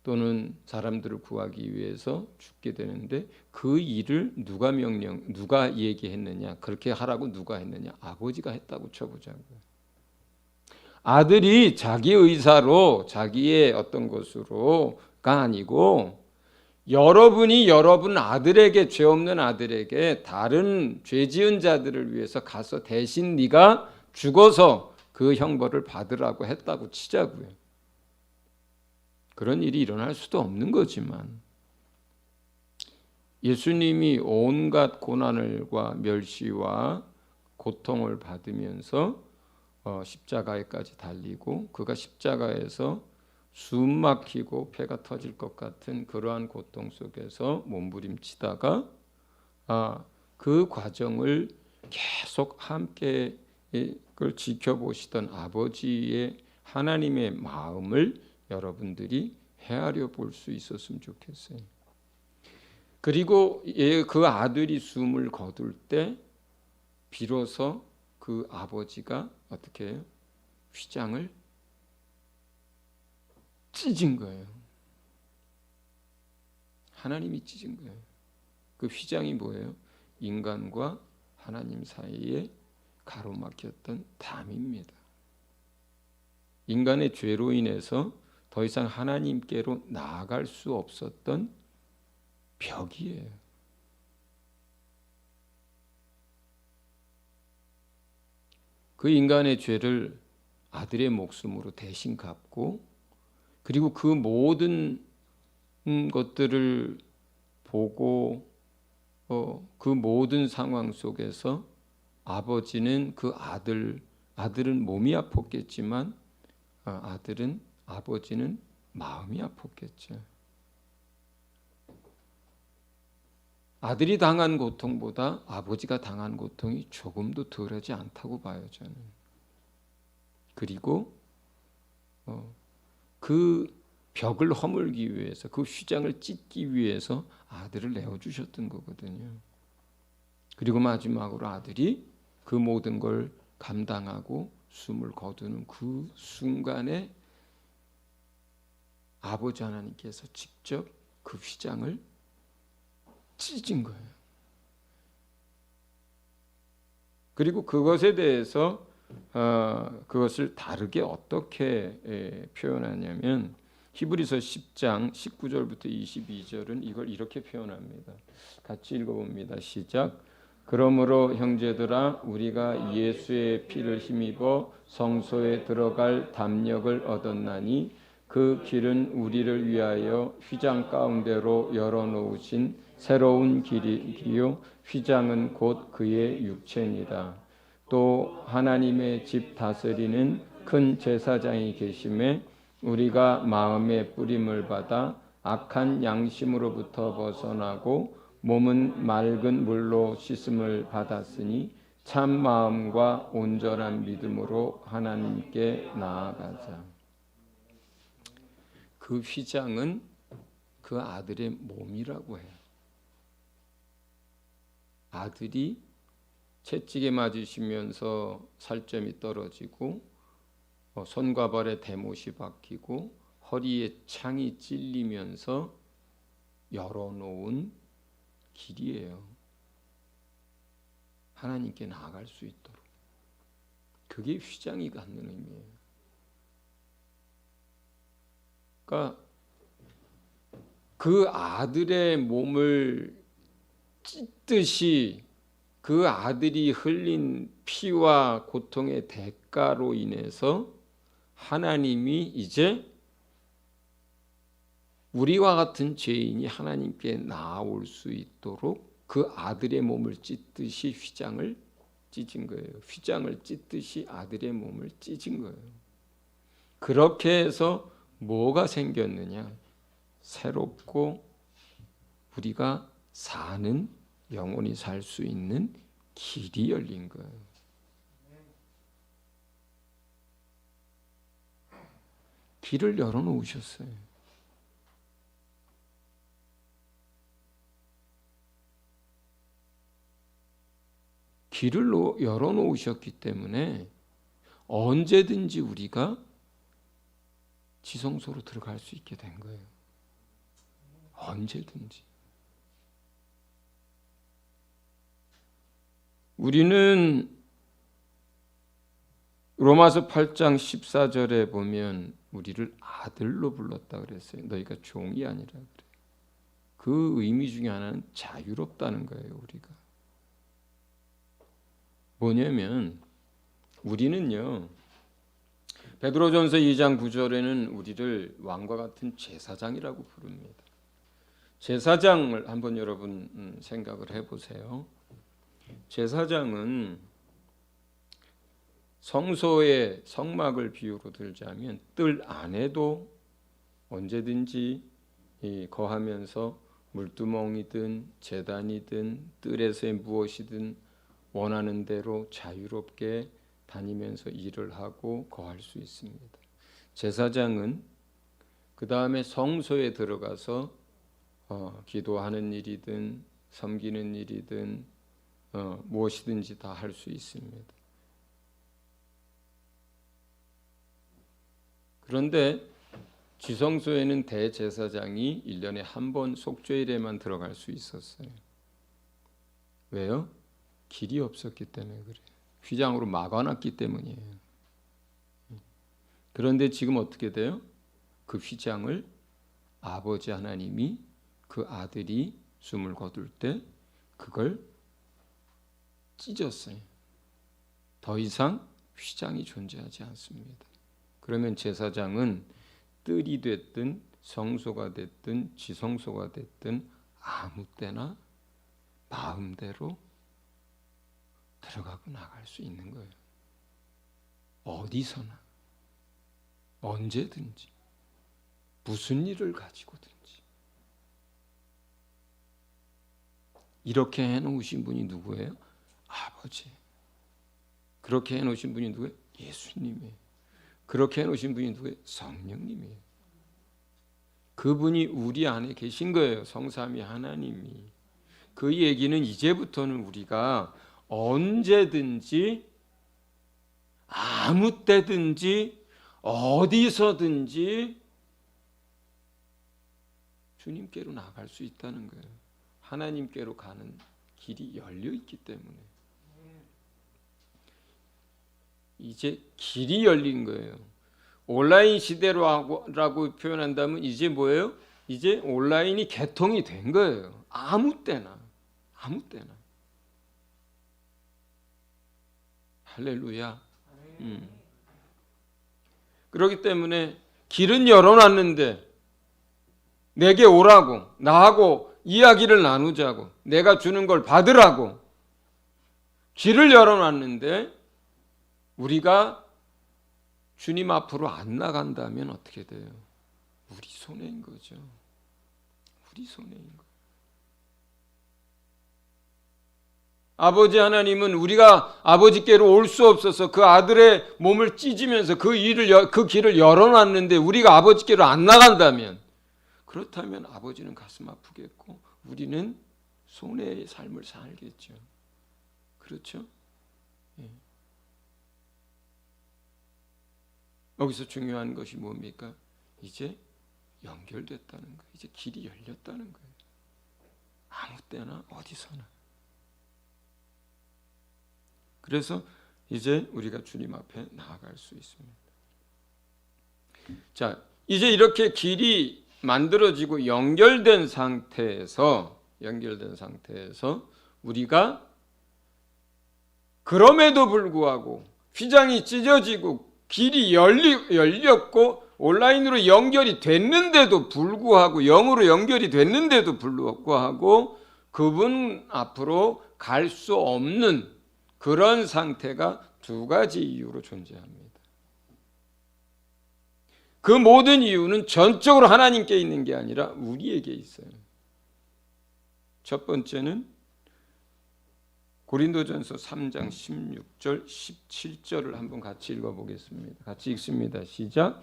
또는 사람들을 구하기 위해서 죽게 되는데, 그 일을 누가 얘기했느냐, 그렇게 하라고 누가 했느냐? 아버지가 했다고 쳐보자고요. 아들이 자기 의사로 자기의 어떤 것으로가 아니고, 여러분이 여러분 아들에게, 죄 없는 아들에게 다른 죄 지은 자들을 위해서 가서 대신 네가 죽어서 그 형벌을 받으라고 했다고 치자고요. 그런 일이 일어날 수도 없는 거지만, 예수님이 온갖 고난과 멸시와 고통을 받으면서 십자가에까지 달리고, 그가 십자가에서 숨 막히고 폐가 터질 것 같은 그러한 고통 속에서 몸부림치다가 그 과정을 계속 함께 그걸 지켜보시던 아버지의 하나님의 마음을 여러분들이 헤아려 볼 수 있었으면 좋겠어요. 그리고 그 아들이 숨을 거둘 때 비로소 그 아버지가 어떻게 해요? 휘장을 찢은 거예요. 하나님이 찢은 거예요. 그 휘장이 뭐예요? 인간과 하나님 사이에 가로막혔던 담입니다. 인간의 죄로 인해서 더 이상 하나님께로 나아갈 수 없었던 벽이에요. 그 인간의 죄를 아들의 목숨으로 대신 갚고, 그리고 그 모든 것들을 보고 그 모든 상황 속에서 아버지는 그 아들은 몸이 아팠겠지만 아버지는 마음이 아팠겠죠. 아들이 당한 고통보다 아버지가 당한 고통이 조금도 덜하지 않다고 봐요, 저는. 그리고 그 벽을 허물기 위해서, 그 휘장을 찢기 위해서 아들을 내어주셨던 거거든요. 그리고 마지막으로 아들이 그 모든 걸 감당하고 숨을 거두는 그 순간에 아버지 하나님께서 직접 그 휘장을 찢은 거예요. 그리고 그것에 대해서 그것을 다르게 어떻게 표현하냐면 히브리서 10장 19절부터 22절은 이걸 이렇게 표현합니다. 같이 읽어봅니다. 시작. 그러므로 형제들아 우리가 예수의 피를 힘입어 성소에 들어갈 담력을 얻었나니 그 길은 우리를 위하여 휘장 가운데로 열어놓으신 새로운 길이요 휘장은 곧 그의 육체니라. 또 하나님의 집 다스리는 큰 제사장이 계심에 우리가 마음의 뿌림을 받아 악한 양심으로부터 벗어나고 몸은 맑은 물로 씻음을 받았으니 참 마음과 온전한 믿음으로 하나님께 나아가자. 그 휘장은 그 아들의 몸이라고 해요. 아들이 채찍에 맞으시면서 살점이 떨어지고 손과 발에 대못이 박히고 허리에 창이 찔리면서 열어놓은 길이에요. 하나님께 나아갈 수 있도록. 그게 휘장이 갖는 의미예요. 그러니까 그 아들의 몸을 찢듯이 그 아들이 흘린 피와 고통의 대가로 인해서 하나님이 이제 우리와 같은 죄인이 하나님께 나아올 수 있도록 그 아들의 몸을 찢듯이 휘장을 찢은 거예요. 휘장을 찢듯이 아들의 몸을 찢은 거예요. 그렇게 해서 뭐가 생겼느냐? 새롭고 우리가 사는, 영원히 살 수 있는 길이 열린 거예요. 길을 열어놓으셨어요. 길을 열어놓으셨기 때문에 언제든지 우리가 지성소로 들어갈 수 있게 된 거예요. 언제든지. 우리는 로마서 8장 14절에 보면 우리를 아들로 불렀다 그랬어요. 너희가 종이 아니라 그래. 그 의미 중에 하나는 자유롭다는 거예요. 우리가. 뭐냐면 우리는요. 베드로전서 2장 9절에는 우리를 왕과 같은 제사장이라고 부릅니다. 제사장을 한번 여러분 생각을 해보세요. 제사장은 성소의 성막을 비유로 들자면 뜰 안에도 언제든지 거하면서 물두멍이든 제단이든 뜰에서의 무엇이든 원하는 대로 자유롭게 다니면서 일을 하고 거할 수 있습니다. 제사장은 그 다음에 성소에 들어가서 기도하는 일이든 섬기는 일이든 무엇이든지 다 할 수 있습니다. 그런데 지성소에는 대제사장이 1년에 한 번 속죄일에만 들어갈 수 있었어요. 왜요? 길이 없었기 때문에 그래요. 휘장으로 막아놨기 때문이에요. 그런데 지금 어떻게 돼요? 그 휘장을 아버지 하나님이 그 아들이 숨을 거둘 때 그걸 찢었어요. 더 이상 휘장이 존재하지 않습니다. 그러면 제사장은 뜰이 됐든 성소가 됐든 지성소가 됐든 아무 때나 마음대로 들어가고 나갈 수 있는 거예요. 어디서나 언제든지 무슨 일을 가지고든지. 이렇게 해놓으신 분이 누구예요? 아버지. 그렇게 해놓으신 분이 누구예요? 예수님이에요. 그렇게 해놓으신 분이 누구예요? 성령님이에요. 그분이 우리 안에 계신 거예요. 성삼위 하나님이. 그 얘기는 이제부터는 우리가 언제든지 아무 때든지 어디서든지 주님께로 나갈 수 있다는 거예요. 하나님께로 가는 길이 열려 있기 때문에. 이제 길이 열린 거예요. 온라인 시대라고 표현한다면 이제 뭐예요? 이제 온라인이 개통이 된 거예요. 아무 때나. 할렐루야. 그렇기 때문에 길은 열어놨는데 내게 오라고, 나하고 이야기를 나누자고, 내가 주는 걸 받으라고 길을 열어놨는데 우리가 주님 앞으로 안 나간다면 어떻게 돼요? 우리 손해인 거죠. 우리 손해인 거예요. 아버지 하나님은 우리가 아버지께로 올 수 없어서 그 아들의 몸을 찢으면서 그 길을 열어놨는데 우리가 아버지께로 안 나간다면, 그렇다면 아버지는 가슴 아프겠고 우리는 손해의 삶을 살겠죠. 그렇죠? 예. 여기서 중요한 것이 뭡니까? 이제 연결됐다는 거예요. 이제 길이 열렸다는 거예요. 아무 때나 어디서나. 그래서 이제 우리가 주님 앞에 나아갈 수 있습니다. 자, 이제 이렇게 길이 만들어지고 연결된 상태에서 우리가 그럼에도 불구하고 휘장이 찢어지고 길이 열렸고 온라인으로 연결이 됐는데도 불구하고, 영으로 연결이 됐는데도 불구하고 그분 앞으로 갈 수 없는 그런 상태가 두 가지 이유로 존재합니다. 그 모든 이유는 전적으로 하나님께 있는 게 아니라 우리에게 있어요. 첫 번째는 고린도전서 3장 16절 17절을 한번 같이 읽어보겠습니다. 같이 읽습니다. 시작.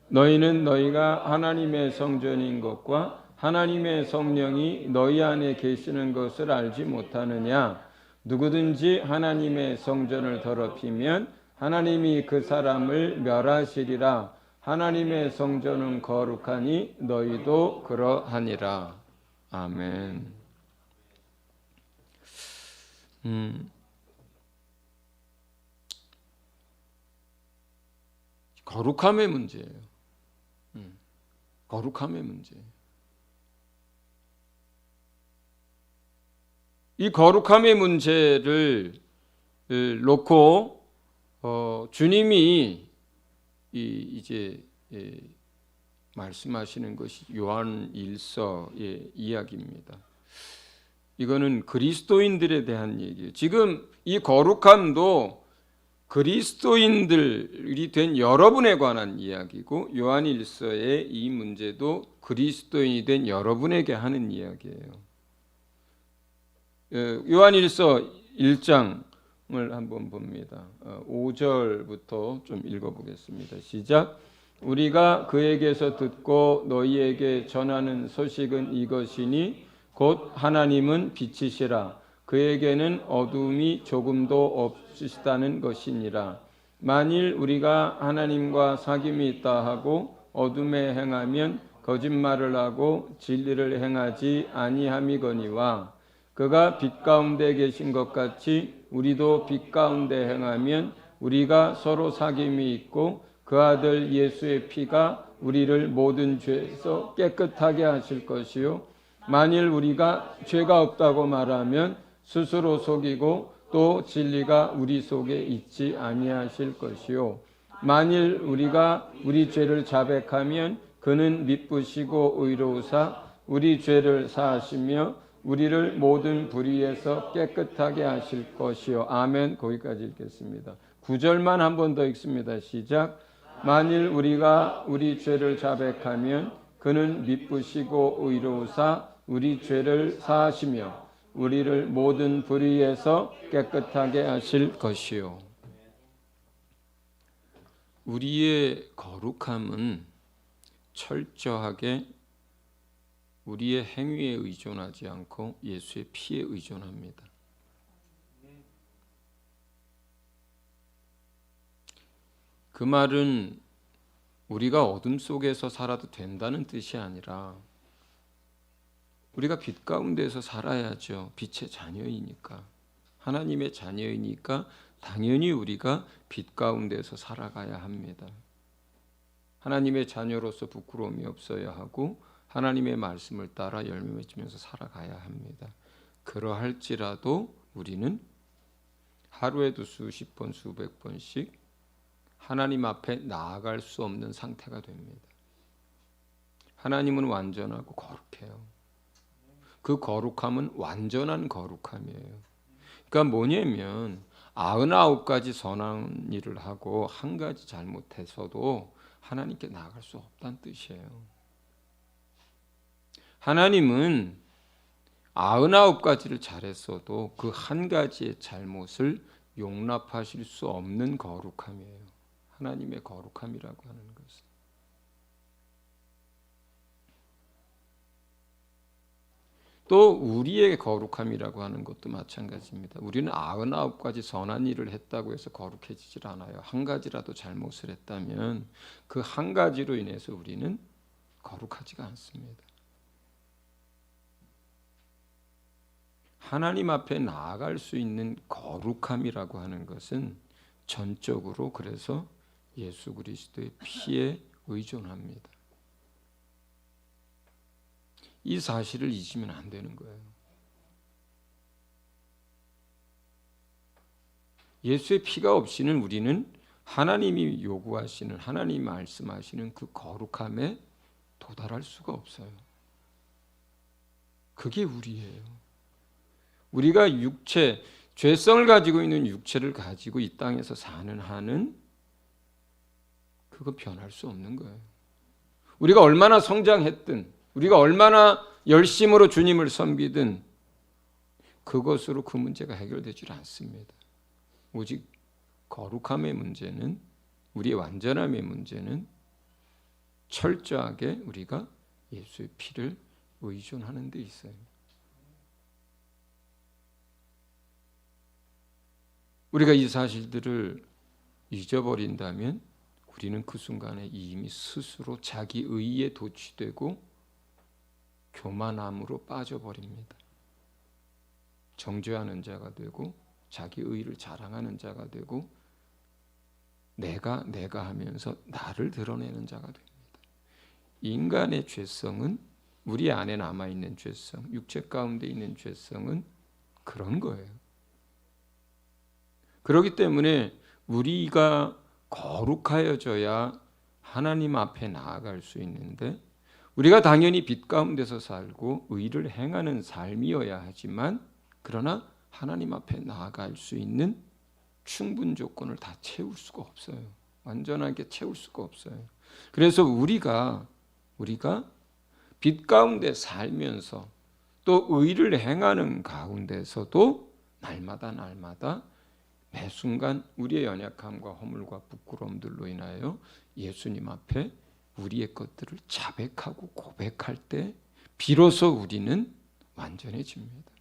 너희는 너희가 하나님의 성전인 것과 하나님의 성령이 너희 안에 계시는 것을 알지 못하느냐. 누구든지 하나님의 성전을 더럽히면 하나님이 그 사람을 멸하시리라. 하나님의 성전은 거룩하니 너희도 그러하니라. 아멘. 거룩함의 문제예요. 거룩함의 문제. 이 거룩함의 문제를 놓고 주님이 이제 말씀하시는 것이 요한 1서의 이야기입니다. 이거는 그리스도인들에 대한 얘기예요. 지금 이 거룩함도 그리스도인들이 된 여러분에 관한 이야기고, 요한 1서의 이 문제도 그리스도인이 된 여러분에게 하는 이야기예요. 요한 1서 1장을 한번 봅니다. 5절부터 좀 읽어보겠습니다. 시작. 우리가 그에게서 듣고 너희에게 전하는 소식은 이것이니 곧 하나님은 빛이시라. 그에게는 어둠이 조금도 없으시다는 것이니라. 만일 우리가 하나님과 사귐이 있다 하고 어둠에 행하면 거짓말을 하고 진리를 행하지 아니함이거니와 그가 빛 가운데 계신 것 같이 우리도 빛 가운데 행하면 우리가 서로 사귐이 있고 그 아들 예수의 피가 우리를 모든 죄에서 깨끗하게 하실 것이요 만일 우리가 죄가 없다고 말하면 스스로 속이고 또 진리가 우리 속에 있지 아니하실 것이요 만일 우리가 우리 죄를 자백하면 그는 미쁘시고 의로우사 우리 죄를 사하시며 우리를 모든 불의에서 깨끗하게 하실 것이요. 아멘. 거기까지 읽겠습니다. 9절만 한 번 더 읽습니다. 시작. 만일 우리가 우리 죄를 자백하면 그는 미쁘시고 의로우사 우리 죄를 사하시며 우리를 모든 불의에서 깨끗하게 하실 것이요. 우리의 거룩함은 철저하게 우리의 행위에 의존하지 않고 예수의 피에 의존합니다. 그 말은 우리가 어둠 속에서 살아도 된다는 뜻이 아니라 우리가 빛 가운데서 살아야죠. 빛의 자녀이니까. 하나님의 자녀이니까 당연히 우리가 빛 가운데서 살아가야 합니다. 하나님의 자녀로서 부끄러움이 없어야 하고 하나님의 말씀을 따라 열매 맺으면서 살아가야 합니다. 그러할지라도 우리는 하루에도 수십 번, 수백 번씩 하나님 앞에 나아갈 수 없는 상태가 됩니다. 하나님은 완전하고 거룩해요. 그 거룩함은 완전한 거룩함이에요. 그러니까 뭐냐면 99가지 선한 일을 하고 한 가지 잘못해서도 하나님께 나아갈 수 없다는 뜻이에요. 하나님은 99가지를 잘했어도 그 한 가지의 잘못을 용납하실 수 없는 거룩함이에요. 하나님의 거룩함이라고 하는 것은. 또 우리의 거룩함이라고 하는 것도 마찬가지입니다. 우리는 99가지 선한 일을 했다고 해서 거룩해지질 않아요. 한 가지라도 잘못을 했다면 그 한 가지로 인해서 우리는 거룩하지가 않습니다. 하나님 앞에 나아갈 수 있는 거룩함이라고 하는 것은 전적으로 그래서 예수 그리스도의 피에 의존합니다. 이 사실을 잊으면 안 되는 거예요. 예수의 피가 없이는 우리는 하나님이 요구하시는, 하나님이 말씀하시는 그 거룩함에 도달할 수가 없어요. 그게 우리예요. 우리가 육체, 죄성을 가지고 있는 육체를 가지고 이 땅에서 사는 한은 그거 변할 수 없는 거예요. 우리가 얼마나 성장했든 우리가 얼마나 열심으로 주님을 섬기든 그것으로 그 문제가 해결되지 않습니다. 오직 거룩함의 문제는, 우리의 완전함의 문제는 철저하게 우리가 예수의 피를 의존하는 데 있어요. 우리가 이 사실들을 잊어버린다면 우리는 그 순간에 이미 스스로 자기 의에 도취되고 교만함으로 빠져버립니다. 정죄하는 자가 되고 자기 의를 자랑하는 자가 되고 내가 하면서 나를 드러내는 자가 됩니다. 인간의 죄성은, 우리 안에 남아있는 죄성, 육체 가운데 있는 죄성은 그런 거예요. 그렇기 때문에 우리가 거룩하여져야 하나님 앞에 나아갈 수 있는데, 우리가 당연히 빛 가운데서 살고 의를 행하는 삶이어야 하지만, 그러나 하나님 앞에 나아갈 수 있는 충분 조건을 다 채울 수가 없어요. 완전하게 채울 수가 없어요. 그래서 우리가 빛 가운데 살면서 또 의를 행하는 가운데서도 날마다 매 순간 우리의 연약함과 허물과 부끄러움들로 인하여 예수님 앞에 우리의 것들을 자백하고 고백할 때 비로소 우리는 완전해집니다.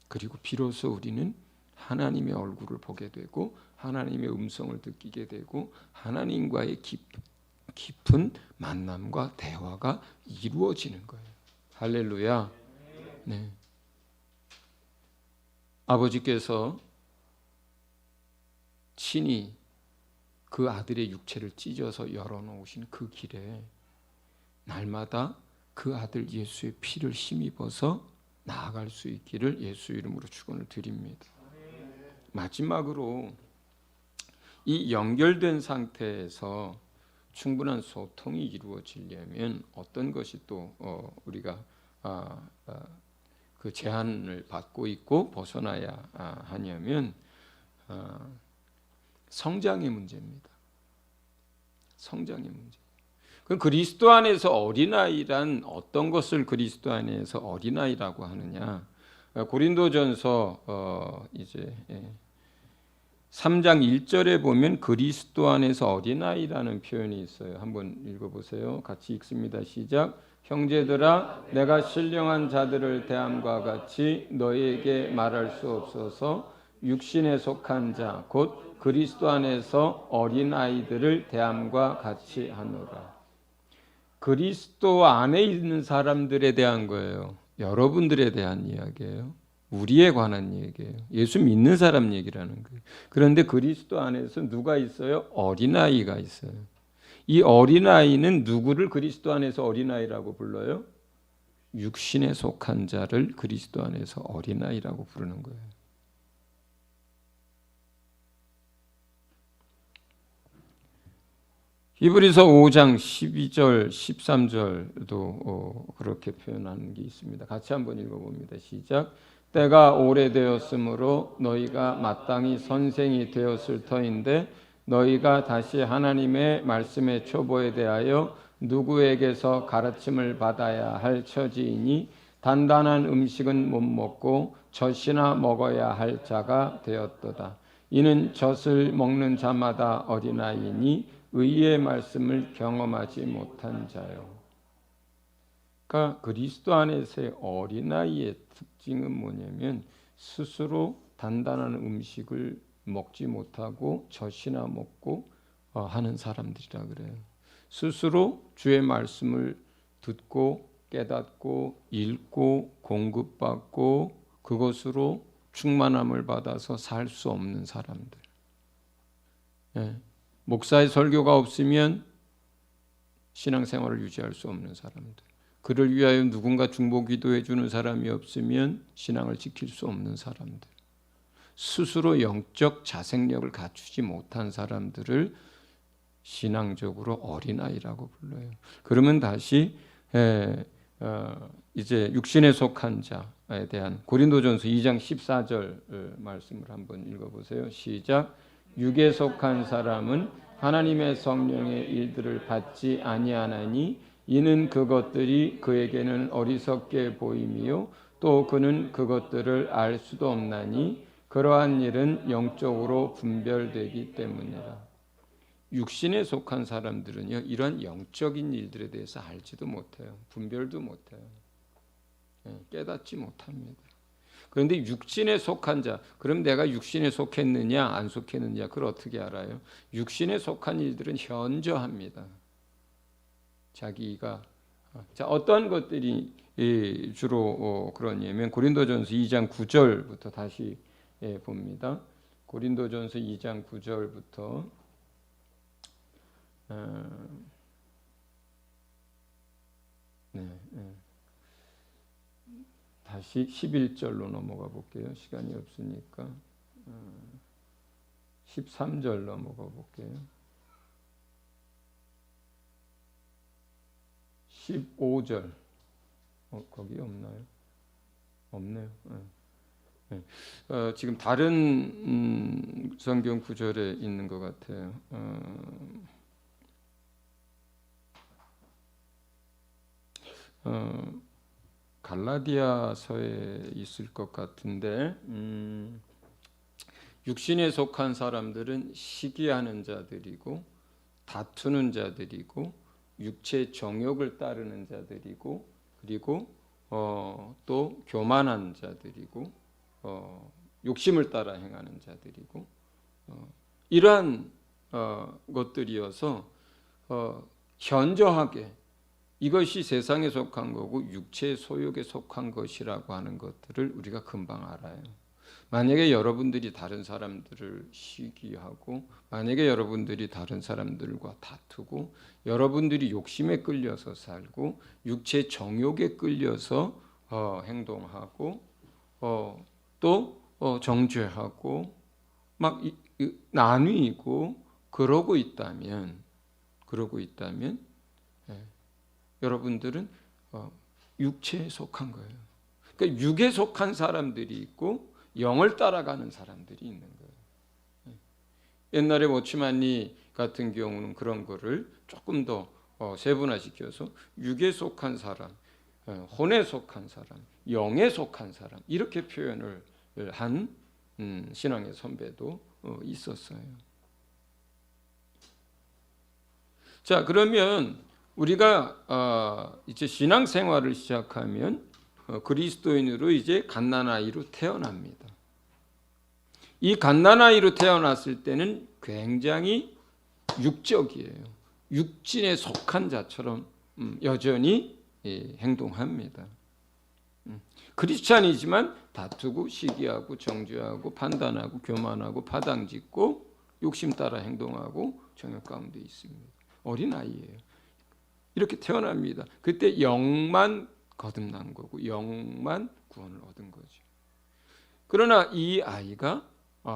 그리고 비로소 우리는 하나님의 얼굴을 보게 되고 하나님의 음성을 듣게 되고 하나님과의 깊은 만남과 대화가 이루어지는 거예요. 할렐루야. 네. 아버지께서 친히 그 아들의 육체를 찢어서 열어놓으신 그 길에 날마다 그 아들 예수의 피를 힘입어서 나아갈 수 있기를 예수 이름으로 축원을 드립니다. 마지막으로 이 연결된 상태에서 충분한 소통이 이루어지려면 어떤 것이 또 우리가 그 제한을 받고 있고 벗어나야 하냐면 성장의 문제입니다. 성장의 문제. 그럼 그리스도 안에서 어린아이란 어떤 것을 그리스도 안에서 어린아이라고 하느냐? 고린도전서 이제 3장 1절에 보면 그리스도 안에서 어린아이라는 표현이 있어요. 한번 읽어보세요. 같이 읽습니다. 시작. 형제들아 내가 신령한 자들을 대함과 같이 너희에게 말할 수 없어서 육신에 속한 자 곧 그리스도 안에서 어린아이들을 대함과 같이 하노라. 그리스도 안에 있는 사람들에 대한 거예요. 여러분들에 대한 이야기예요. 우리에 관한 얘기예요. 예수 믿는 사람 얘기라는 거예요. 그런데 그리스도 안에서 누가 있어요? 어린아이가 있어요. 이 어린아이는 누구를 그리스도 안에서 어린아이라고 불러요? 육신에 속한 자를 그리스도 안에서 어린아이라고 부르는 거예요. 히브리서 5장 12절 13절도 그렇게 표현하는 게 있습니다. 같이 한번 읽어봅니다. 시작. 때가 오래되었으므로 너희가 마땅히 선생이 되었을 터인데 너희가 다시 하나님의 말씀의 초보에 대하여 누구에게서 가르침을 받아야 할 처지이니 단단한 음식은 못 먹고 젖이나 먹어야 할 자가 되었도다. 이는 젖을 먹는 자마다 어린아이니 의의 말씀을 경험하지 못한 자요. 그러니까 그리스도 안에서의 어린아이의 특징은 뭐냐면 스스로 단단한 음식을 먹지 못하고 젖이나 먹고 하는 사람들이라 그래요. 스스로 주의 말씀을 듣고 깨닫고 읽고 공급받고 그것으로 충만함을 받아서 살 수 없는 사람들. 예. 목사의 설교가 없으면 신앙생활을 유지할 수 없는 사람들. 그를 위하여 누군가 중보기도해 주는 사람이 없으면 신앙을 지킬 수 없는 사람들. 스스로 영적 자생력을 갖추지 못한 사람들을 신앙적으로 어린아이라고 불러요. 그러면 다시 이제 육신에 속한 자에 대한 고린도전서 2장 14절 말씀을 한번 읽어보세요. 시작. 육에 속한 사람은 하나님의 성령의 일들을 받지 아니하나니 이는 그것들이 그에게는 어리석게 보임이요 또 그는 그것들을 알 수도 없나니 그러한 일은 영적으로 분별되기 때문이라. 육신에 속한 사람들은요 이런 영적인 일들에 대해서 알지도 못해요. 분별도 못해요. 깨닫지 못합니다. 그런데 육신에 속한 자, 그럼 내가 육신에 속했느냐 안 속했느냐 그걸 어떻게 알아요? 육신에 속한 일들은 현저합니다. 자기가 자 어떤 것들이 주로 그러냐면 고린도전서 2장 9절부터 다시 봅니다. 고린도전서 2장 9절부터 다시 11절로 넘어가 볼게요. 시간이 없으니까 13절 넘어가 볼게요. 15절 거기 없나요? 없네요. 지금 다른 성경 구절에 있는 것 같아요. 갈라디아서에 있을 것 같은데 육신에 속한 사람들은 시기하는 자들이고 다투는 자들이고 육체 정욕을 따르는 자들이고 그리고 또 교만한 자들이고 욕심을 따라 행하는 자들이고 이러한 것들이어서 현저하게 이것이 세상에 속한 거고 육체의 소욕에 속한 것이라고 하는 것들을 우리가 금방 알아요. 만약에 여러분들이 다른 사람들을 시기하고 만약에 여러분들이 다른 사람들과 다투고 여러분들이 욕심에 끌려서 살고 육체 정욕에 끌려서 행동하고 또 정죄하고 막 나뉘고 그러고 있다면 여러분들은 육체에 속한 거예요. 그러니까 육에 속한 사람들이 있고 영을 따라가는 사람들이 있는 거예요. 옛날에 워치만리 같은 경우는 그런 거를 조금 더 세분화시켜서 육에 속한 사람, 혼에 속한 사람, 영에 속한 사람 이렇게 표현을 한 신앙의 선배도 있었어요. 자, 그러면 우리가 이제 신앙생활을 시작하면 그리스도인으로 이제 갓난아이로 태어납니다. 이 갓난아이로 태어났을 때는 굉장히 육적이에요. 육신에 속한 자처럼 여전히 행동합니다. 크리스찬이지만 다투고 시기하고 정죄하고 판단하고 교만하고 파당짓고 욕심 따라 행동하고 정욕 가운데 있습니다. 어린아이예요. 이렇게 태어납니다. 그때 영만 거듭난 거고 영만 구원을 얻은 거죠. 그러나 이 아이가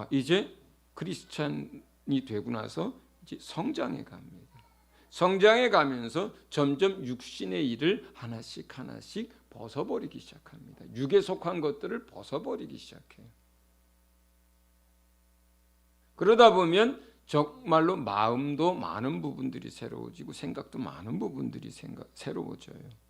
이제 크리스찬이 되고 나서 이제 성장해 갑니다. 성장해 가면서 점점 육신의 일을 하나씩 벗어버리기 시작합니다. 육에 속한 것들을 벗어버리기 시작해요. 그러다 보면 정말로 마음도 많은 부분들이 새로워지고 생각도 많은 부분들이 새로워져요.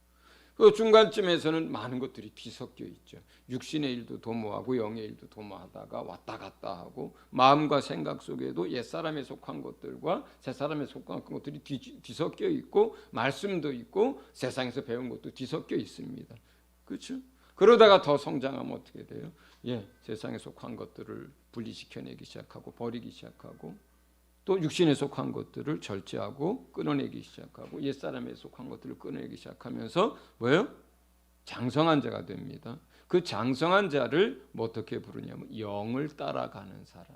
그 중간쯤에서는 많은 것들이 뒤섞여 있죠. 육신의 일도 도모하고 영의 일도 도모하다가 왔다 갔다 하고 마음과 생각 속에도 옛사람에 속한 것들과 새사람에 속한 것들이 뒤섞여 있고 말씀도 있고 세상에서 배운 것도 뒤섞여 있습니다. 그렇죠? 그러다가 더 성장하면 어떻게 돼요? 세상에 속한 것들을 분리시켜내기 시작하고 버리기 시작하고 또 육신에 속한 것들을 절제하고 끊어내기 시작하고 옛사람에 속한 것들을 끊어내기 시작하면서 뭐예요? 장성한 자가 됩니다. 그 장성한 자를 어떻게 부르냐면 영을 따라가는 사람,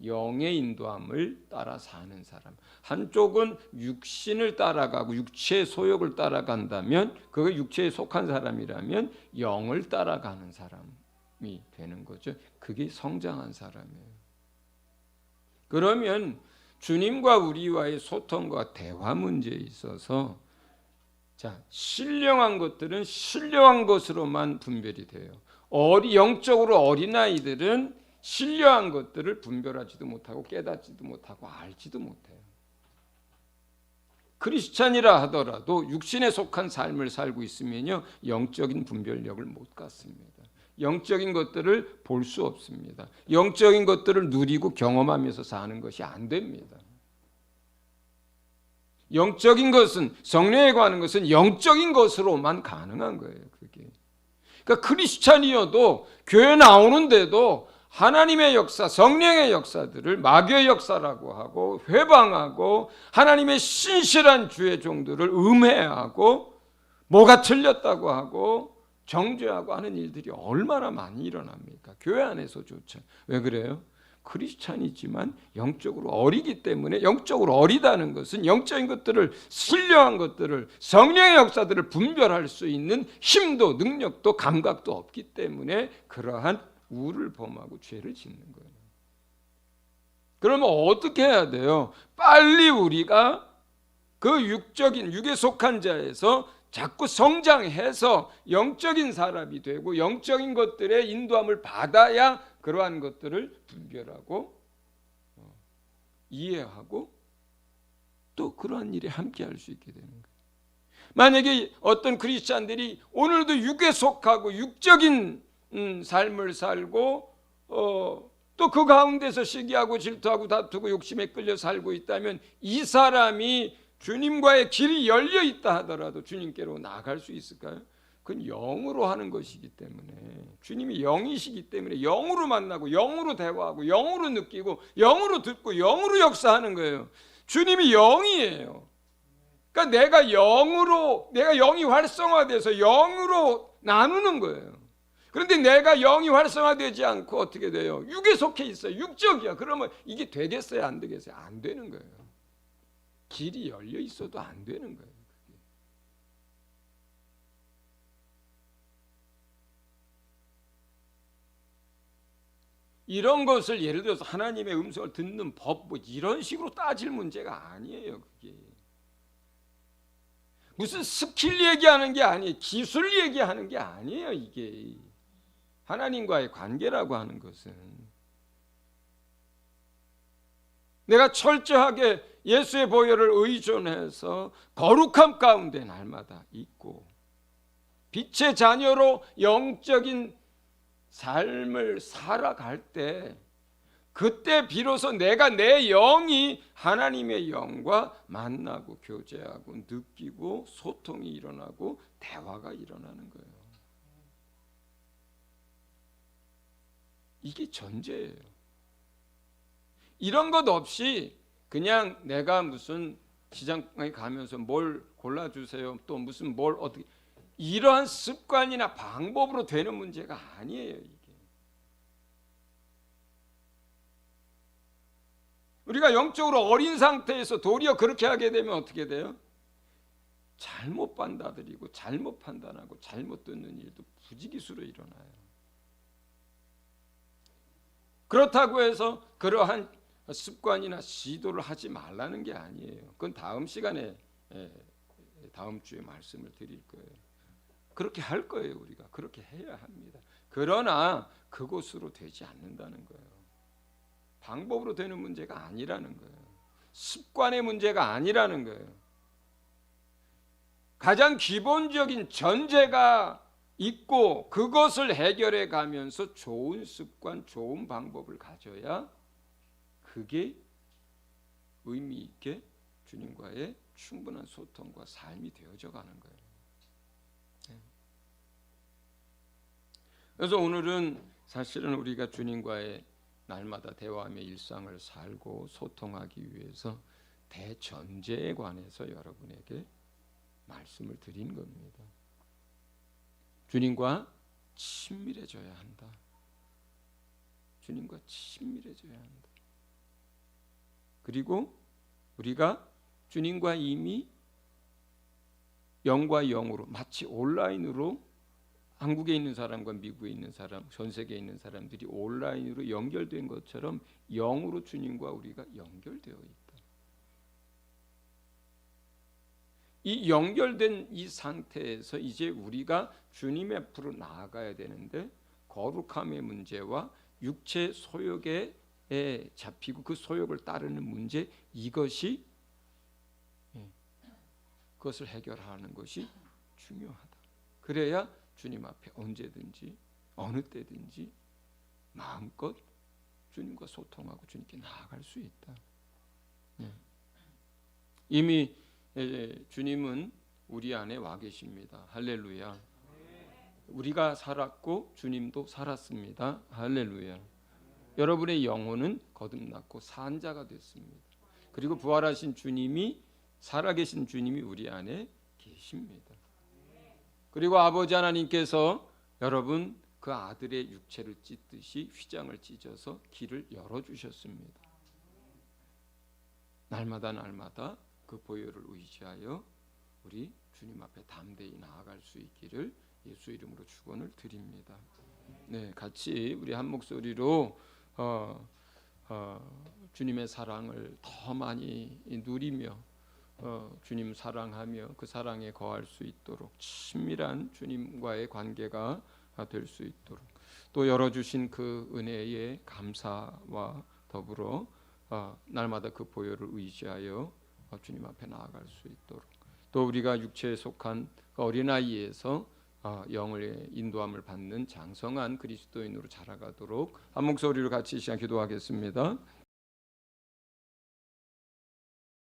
영의 인도함을 따라 사는 사람. 한쪽은 육신을 따라가고 육체의 소욕을 따라간다면 그가 육체에 속한 사람이라면 영을 따라가는 사람이 되는 거죠. 그게 성장한 사람이에요. 그러면 주님과 우리와의 소통과 대화 문제에 있어서 신령한 것들은 신령한 것으로만 분별이 돼요. 영적으로 어린아이들은 신령한 것들을 분별하지도 못하고 깨닫지도 못하고 알지도 못해요. 크리스찬이라 하더라도 육신에 속한 삶을 살고 있으면요 영적인 분별력을 못 갖습니다. 영적인 것들을 볼 수 없습니다. 영적인 것들을 누리고 경험하면서 사는 것이 안 됩니다. 영적인 것은 성령에 관한 것은 영적인 것으로만 가능한 거예요. 그게. 그러니까 크리스찬이어도 교회 나오는데도 하나님의 역사, 성령의 역사들을 마귀의 역사라고 하고 회방하고 하나님의 신실한 주의 종들을 음해하고 뭐가 틀렸다고 하고 정죄하고 하는 일들이 얼마나 많이 일어납니까? 교회 안에서조차. 왜 그래요? 크리스찬이지만 영적으로 어리기 때문에 영적으로 어리다는 것은 영적인 것들을 신령한 것들을 성령의 역사들을 분별할 수 있는 힘도 능력도 감각도 없기 때문에 그러한 우를 범하고 죄를 짓는 거예요. 그러면 어떻게 해야 돼요? 빨리 우리가 그 육에 속한 자에서 자꾸 성장해서 영적인 사람이 되고 영적인 것들의 인도함을 받아야 그러한 것들을 분별하고 이해하고 또 그러한 일에 함께할 수 있게 되는 거예요. 만약에 어떤 크리스찬들이 오늘도 육에 속하고 육적인 삶을 살고 또 그 가운데서 시기하고 질투하고 다투고 욕심에 끌려 살고 있다면 이 사람이 주님과의 길이 열려 있다 하더라도 주님께로 나아갈 수 있을까요? 그건 영으로 하는 것이기 때문에 주님이 영이시기 때문에 영으로 만나고 영으로 대화하고 영으로 느끼고 영으로 듣고 영으로 역사하는 거예요. 주님이 영이에요. 그러니까 내가 영이 활성화돼서 영으로 나누는 거예요. 그런데 내가 영이 활성화되지 않고 어떻게 돼요? 육에 속해 있어요. 육적이야. 그러면 이게 되겠어요? 안 되겠어요? 안 되는 거예요. 길이 열려 있어도 안 되는 거예요. 이런 것을 예를 들어서 하나님의 음성을 듣는 법 뭐 이런 식으로 따질 문제가 아니에요. 그게 무슨 스킬 얘기하는 게 아니에요. 기술 얘기하는 게 아니에요. 이게 하나님과의 관계라고 하는 것은 내가 철저하게 예수의 보혈을 의존해서 거룩함 가운데 날마다 있고 빛의 자녀로 영적인 삶을 살아갈 때 그때 비로소 내가 내 영이 하나님의 영과 만나고 교제하고 느끼고 소통이 일어나고 대화가 일어나는 거예요. 이게 전제예요. 이런 것 없이 그냥 내가 무슨 시장에 가면서 뭘 골라주세요. 또 무슨 뭘 어떻게 이러한 습관이나 방법으로 되는 문제가 아니에요. 이게 우리가 영적으로 어린 상태에서 도리어 그렇게 하게 되면 어떻게 돼요? 잘못 받아들이고 잘못 판단하고 잘못 듣는 일도 부지기수로 일어나요. 그렇다고 해서 그러한 습관이나 시도를 하지 말라는 게 아니에요. 그건 다음 시간에 다음 주에 말씀을 드릴 거예요. 그렇게 할 거예요. 우리가 그렇게 해야 합니다. 그러나 그것으로 되지 않는다는 거예요. 방법으로 되는 문제가 아니라는 거예요. 습관의 문제가 아니라는 거예요. 가장 기본적인 전제가 있고 그것을 해결해 가면서 좋은 습관, 좋은 방법을 가져야 그게 의미 있게 주님과의 충분한 소통과 삶이 되어져 가는 거예요. 그래서 오늘은 사실은 우리가 주님과의 날마다 대화하며 일상을 살고 소통하기 위해서 대전제에 관해서 여러분에게 말씀을 드린 겁니다. 주님과 친밀해져야 한다. 주님과 친밀해져야 한다. 그리고 우리가 주님과 이미 영과 영으로 마치 온라인으로 한국에 있는 사람과 미국에 있는 사람, 전 세계에 있는 사람들이 온라인으로 연결된 것처럼 영으로 주님과 우리가 연결되어 있다. 이 연결된 이 상태에서 이제 우리가 주님 앞으로 나아가야 되는데 거룩함의 문제와 육체 소욕에 잡히고 그 소욕을 따르는 문제 이것이 그것을 해결하는 것이 중요하다. 그래야 주님 앞에 언제든지 어느 때든지 마음껏 주님과 소통하고 주님께 나아갈 수 있다. 이미 주님은 우리 안에 와 계십니다. 할렐루야. 우리가 살았고 주님도 살았습니다. 할렐루야. 여러분의 영혼은 거듭났고 산 자가 됐습니다. 그리고 부활하신 주님이 살아계신 주님이 우리 안에 계십니다. 그리고 아버지 하나님께서 여러분 그 아들의 육체를 찢듯이 휘장을 찢어서 길을 열어주셨습니다. 날마다 그 보혈을 의지하여 우리 주님 앞에 담대히 나아갈 수 있기를 예수 이름으로 축원을 드립니다. 네, 같이 우리 한 목소리로 주님의 사랑을 더 많이 누리며 주님 사랑하며 그 사랑에 거할 수 있도록 친밀한 주님과의 관계가 될 수 있도록 또 열어주신 그 은혜에 감사와 더불어 날마다 그 보혈을 의지하여 주님 앞에 나아갈 수 있도록 또 우리가 육체에 속한 어린아이에서 영의 인도함을 받는 장성한 그리스도인으로 자라가도록 한 목소리로 같이 이 시간 기도하겠습니다.